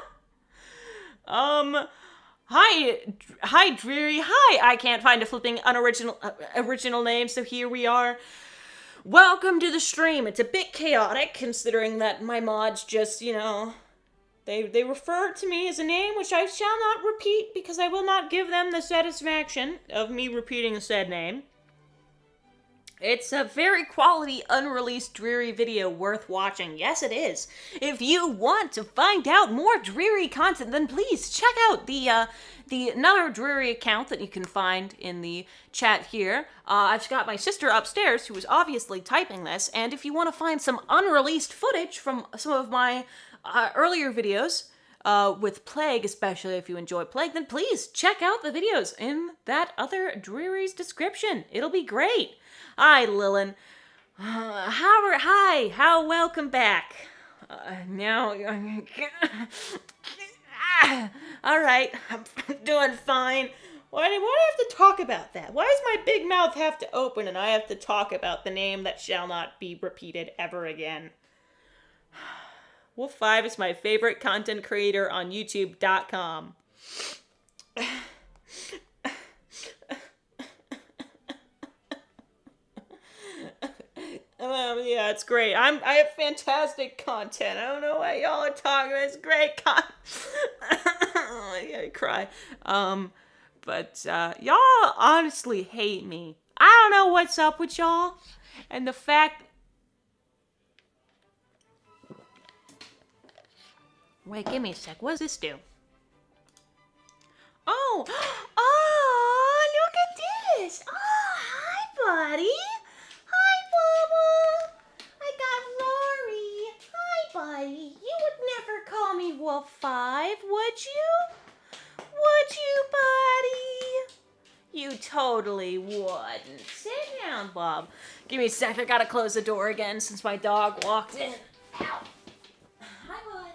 Hi, Dreary. Hi, I can't find a flipping original name, so here we are. welcome to the stream. It's a bit chaotic considering that my mods just, they refer to me as a name which I shall not repeat because I will not give them the satisfaction of me repeating said name. It's a very quality, unreleased, dreary video worth watching. Yes, it is. If you want to find out more dreary content, then please check out the another dreary account that you can find in the chat here. I've got my sister upstairs who is obviously typing this, and if you want to find some unreleased footage from some of my earlier videos, with Plague, especially if you enjoy Plague, then please check out the videos in that other dreary's description. It'll be great. Hi, Lillian. Welcome back. All right, I'm doing fine. Why do I have to talk about that? Why does my big mouth have to open and I have to talk about the name that shall not be repeated ever again? Wolf5 is my favorite content creator on YouTube.com. Yeah, it's great. I have fantastic content. I don't know why y'all are talking about. It's great content. I gotta cry. But y'all honestly hate me. I don't know what's up with y'all. And the fact... Wait, give me a sec. What does this do? Oh! Oh, look at this! Oh, hi, buddy! Hi, Bubba! I got Rory! Hi, buddy! You would never call me Wolf5, would you? Would you, buddy? You totally wouldn't. Sit down, Bob. Give me a sec. I gotta close the door again since my dog walked in. Ow! Hi, bud.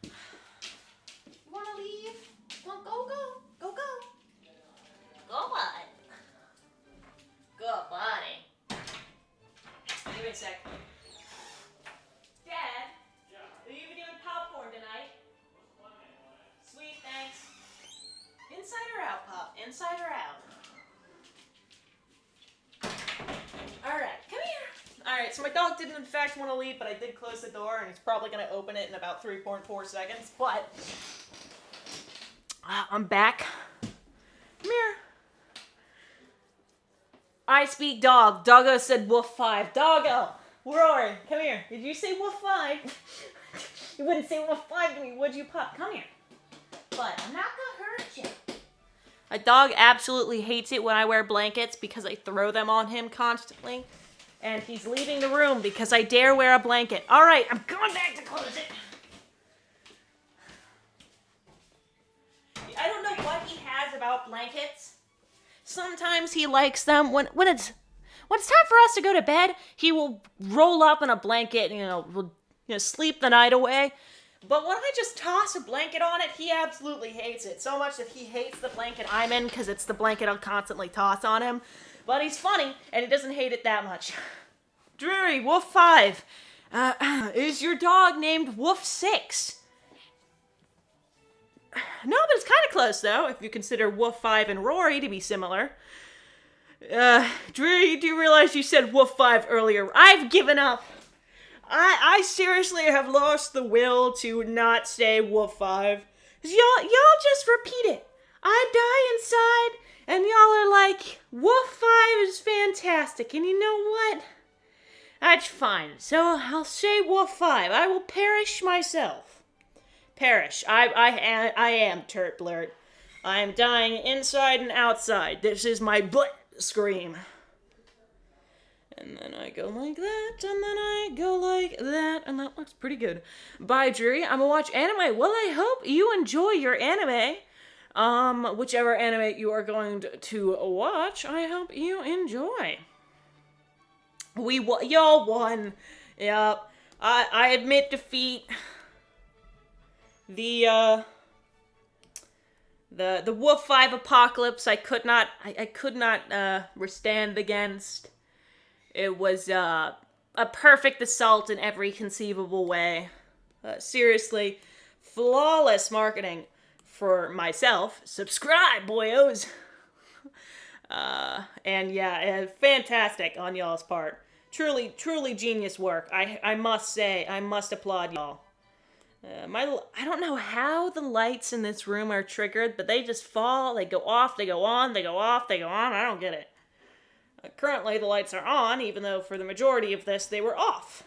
You wanna leave? Go. Go, bud. Good, buddy. Give me a sec. Dad? Yeah. Are you doing popcorn tonight? Sweet, thanks. Inside or out, Pop? Inside or out? Alright, come here. Alright, so my dog didn't in fact want to leave, but I did close the door, and he's probably going to open it in about 3.4 seconds, but... I'm back. Come here. I speak dog. Doggo said Wolf5. Doggo! Rory, come here. Did you say Wolf5? You wouldn't say Wolf5 to me, would you, Pup? Come here. But I'm not gonna hurt you. My dog absolutely hates it when I wear blankets because I throw them on him constantly. And he's leaving the room because I dare wear a blanket. Alright, I'm going back to close it. I don't know what he has about blankets. Sometimes he likes them. When it's time for us to go to bed, he will roll up in a blanket and, will sleep the night away. But when I just toss a blanket on it, he absolutely hates it. So much that he hates the blanket I'm in because it's the blanket I'll constantly toss on him. But he's funny, and he doesn't hate it that much. Dreary, Wolf5. Is your dog named Wolf6? No, but it's kind of close, though, if you consider Wolf5 and Rory to be similar. Dreary, do you realize you said Wolf5 earlier? I've given up. I seriously have lost the will to not say Wolf5. Y'all just repeat it. I die inside, and y'all are like, Wolf5 is fantastic, and you know what? That's fine. So I'll say Wolf5. I will perish myself. Perish. I am Turt Blurt. I am dying inside and outside. This is my butt scream. And then I go like that, and then I go like that, and that looks pretty good. Bye, Dreary. I'm gonna watch anime. Well, I hope you enjoy your anime. Whichever anime you are going to watch, I hope you enjoy. Y'all won. Yep. I admit defeat. The Wolf5 apocalypse I could not withstand against. It was a perfect assault in every conceivable way. Seriously, flawless marketing for myself. Subscribe, boyos! And yeah, fantastic on y'all's part. Truly, truly genius work. I must say, I must applaud y'all. I don't know how the lights in this room are triggered, but they just fall, they go off, they go on, they go off, they go on, I don't get it. Currently the lights are on, even though for the majority of this they were off.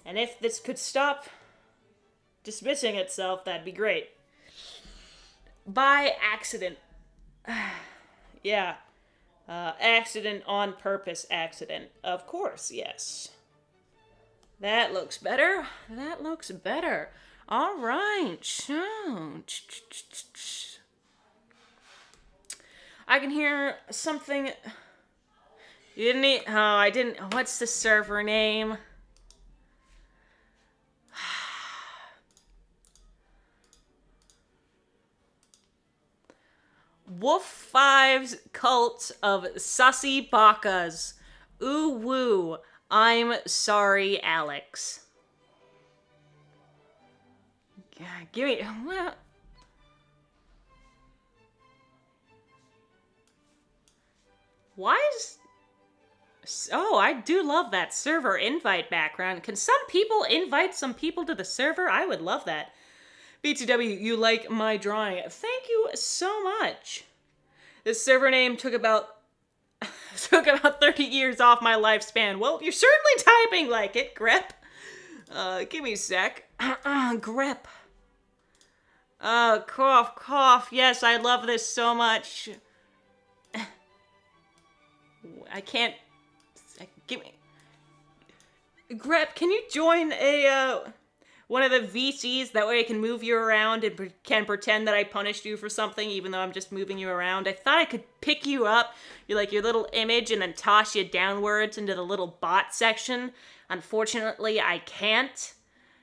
And if this could stop dismissing itself, that'd be great. By accident. Yeah. Accident on purpose accident. Of course, yes. That looks better. That looks better. All right. So, I can hear something. You didn't eat. Oh, I didn't. What's the server name? Wolf 5's Cult of Sussy Bakas. Ooh woo. I'm sorry, Alex. Yeah, give me. Well, why is. Oh, I do love that server invite background. Can some people invite some people to the server? I would love that. BTW, you like my drawing. Thank you so much. This server name took about 30 years off my lifespan. Well, you're certainly typing like it, Grep. Give me a sec. Grep. Cough, cough. Yes, I love this so much. I can't. Give me. Grep, can you join one of the VCs? That way I can move you around and can pretend that I punished you for something, even though I'm just moving you around. I thought I could pick you up, your little image, and then toss you downwards into the little bot section. Unfortunately, I can't,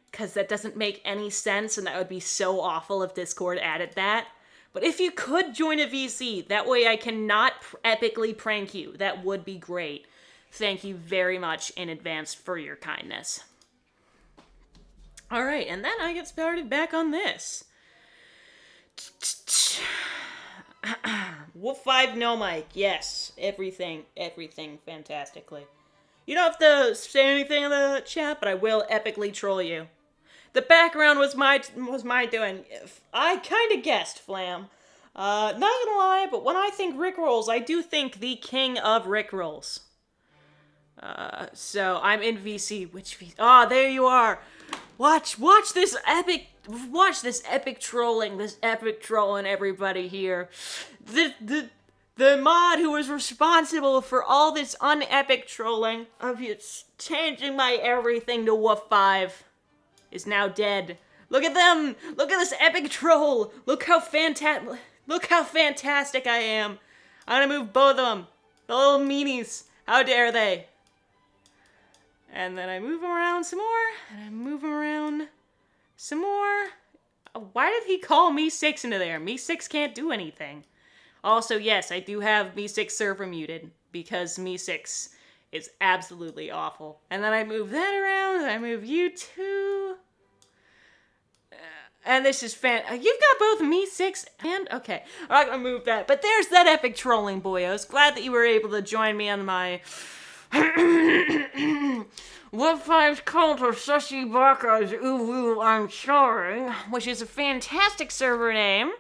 because that doesn't make any sense, and that would be so awful if Discord added that. But if you could join a VC, that way I cannot epically prank you. That would be great. Thank you very much in advance for your kindness. Alright, and then I get started back on this. Wolf 5 no mic, yes. Everything fantastically. You don't have to say anything in the chat, but I will epically troll you. The background was my doing. I kinda guessed, Flam. Not gonna lie, but when I think Rickrolls, I do think the king of Rickrolls. So I'm in VC. Which VC? Ah, there you are. Watch this epic trolling. This epic trolling, everybody here. The mod who was responsible for all this unepic trolling of you changing my everything to Wolf 5 is now dead. Look at them. Look at this epic troll. Look how fantastic I am. I'm gonna move both of them. The little meanies. How dare they? And then I move him around some more, and I move him around some more. Why did he call Me6 into there? Me6 can't do anything. Also, yes, I do have Me6 server muted, because Me6 is absolutely awful. And then I move that around, and I move you two. And this is you've got both Me6 and... Okay, I'm not gonna move that. But there's that epic trolling, boyos. Glad that you were able to join me on my... Wolf 5's Cult of Sussy Bakas, ooh woo, I'm sorry, which is a fantastic server name.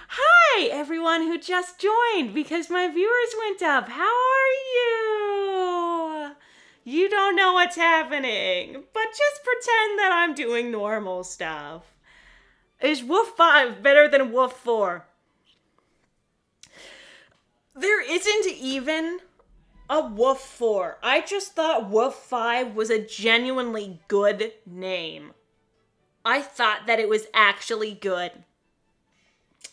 Hi, everyone who just joined, because my viewers went up. How are you? You don't know what's happening, but just pretend that I'm doing normal stuff. Is Wolf 5 better than Wolf 4? There isn't even a Wolf 4. I just thought Wolf 5 was a genuinely good name. I thought that it was actually good.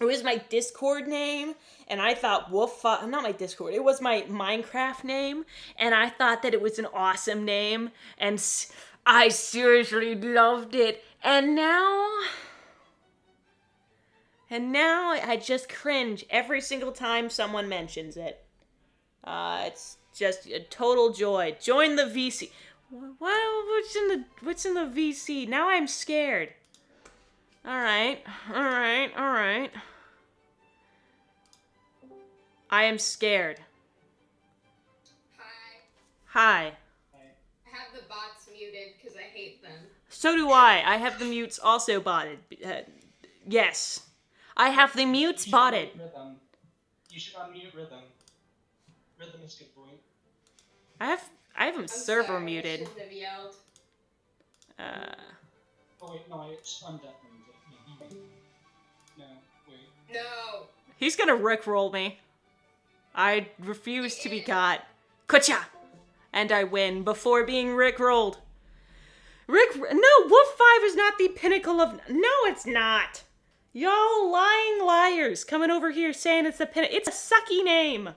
It was my Discord name, and I thought Wolf 5... Not my Discord. It was my Minecraft name, and I thought that it was an awesome name, and I seriously loved it. And now I just cringe every single time someone mentions it. It's just a total joy. Join the VC. What's in the VC? Now I'm scared. Alright. I am scared. Hi. I have the bots muted because I hate them. So do I. I have the mutes also botted. Yes. I have the mutes botted. Rhythm. You should unmute Rhythm. Rhythm is good boy. I have him server sorry, muted. I shouldn't have yelled. Oh wait, no, it's undeafened it. No, wait. No. He's gonna rickroll me. I refuse to be caught. Kucha! And I win before being rickrolled. No, Wolf 5 is not the pinnacle of... No, it's not. Y'all lying liars coming over here saying it's the pinnacle. It's a sucky name.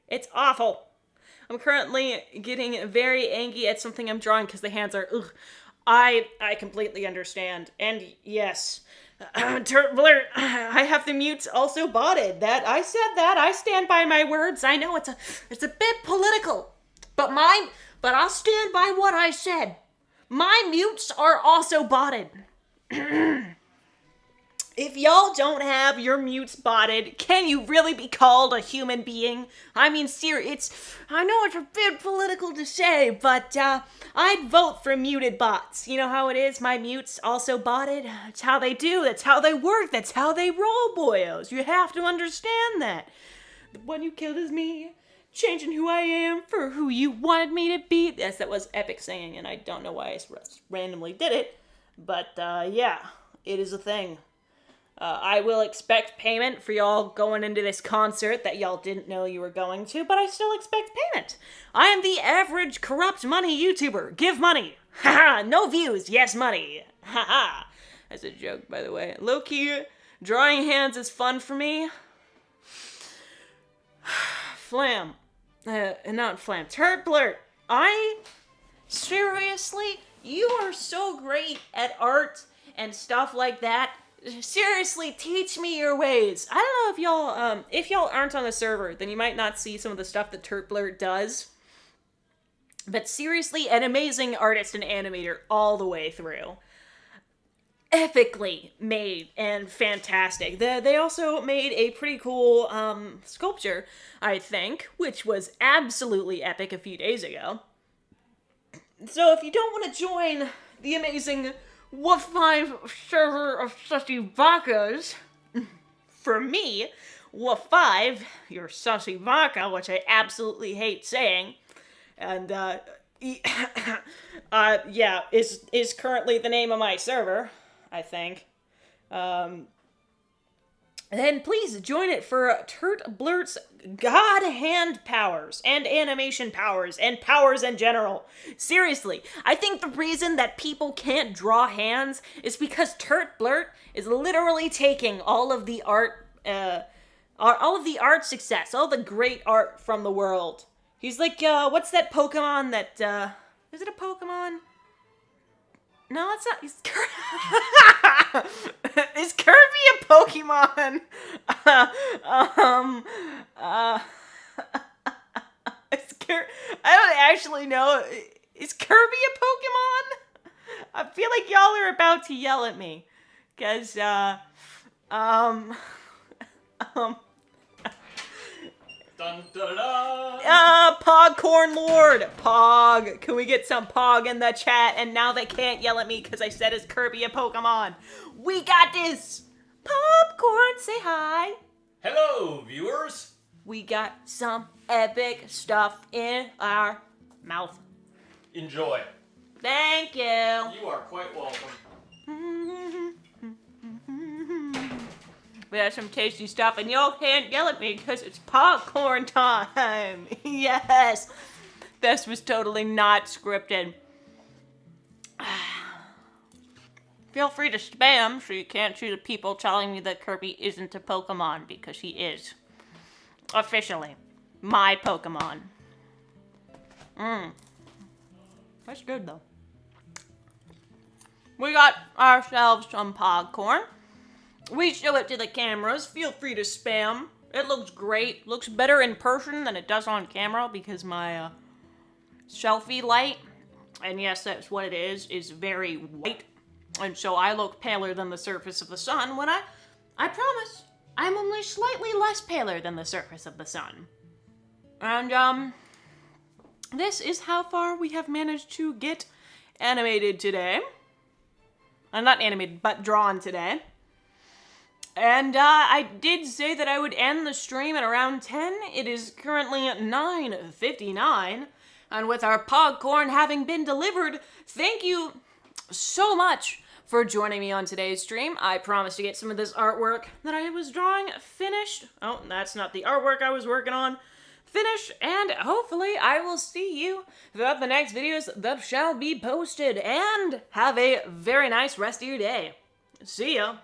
It's awful. I'm currently getting very angry at something I'm drawing because the hands are... Ugh. I completely understand. And yes... Blurt, I have the mutes also botted. That I said that. I stand by my words. I know it's a bit political, but I'll stand by what I said. My mutes are also botted. If y'all don't have your mutes botted, can you really be called a human being? I mean, I know it's a bit political to say, but I'd vote for muted bots. You know how it is, my mutes also botted? That's how they do, that's how they work, that's how they roll, boyos. You have to understand that. The one you killed is me, changing who I am for who you wanted me to be. Yes, that was epic singing, and I don't know why I randomly did it, but yeah, it is a thing. I will expect payment for y'all going into this concert that y'all didn't know you were going to, but I still expect payment. I am the average corrupt money YouTuber. Give money. Haha, no views, yes money. Haha. That's a joke, by the way. Low-key, drawing hands is fun for me. Flam. Not Flam. Turd Blurt. Seriously? You are so great at art and stuff like that. Seriously, teach me your ways. I don't know if y'all aren't on the server, then you might not see some of the stuff that Turtblurt does. But seriously, an amazing artist and animator all the way through. Epically made and fantastic. They also made a pretty cool sculpture, I think, which was absolutely epic a few days ago. So if you don't want to join the amazing Wolf 5 server of sussy vacas, for me, Wolf 5, your sussy vaca, which I absolutely hate saying, and yeah, is currently the name of my server, I think. Then please join it for Turtblurt's God hand powers and animation powers and powers in general. Seriously, I think the reason that people can't draw hands is because Turtblurt is literally taking all of the art, success, all the great art from the world. He's like, what's that Pokemon that, is it a Pokemon? No, it's not. Is Kirby a Pokemon? I don't actually know. Is Kirby a Pokemon? I feel like y'all are about to yell at me. Cause, Dun, dun, dun. Pogcorn Lord! Pog! Can we get some Pog in the chat? And now they can't yell at me because I said is Kirby a Pokemon. We got this! Popcorn, say hi! Hello, viewers! We got some epic stuff in our mouth. Enjoy. Thank you! You are quite welcome. We have some tasty stuff, and y'all can't yell at me because it's popcorn time. Yes, this was totally not scripted. Feel free to spam so you can't see the people telling me that Kirby isn't a Pokemon, because he is. Officially. My Pokemon. That's good, though. We got ourselves some popcorn. We show it to the cameras. Feel free to spam. It looks great. Looks better in person than it does on camera because my selfie light, and yes, that's what it is very white. And so I look paler than the surface of the sun when I promise, I'm only slightly less paler than the surface of the sun. And, this is how far we have managed to get animated today. Not animated, but drawn today. And I did say that I would end the stream at around 10. It is currently 9:59. And with our popcorn having been delivered, thank you so much for joining me on today's stream. I promised to get some of this artwork that I was drawing finished. Oh, that's not the artwork I was working on. Finished, and hopefully I will see you throughout the next videos that shall be posted. And have a very nice rest of your day. See ya.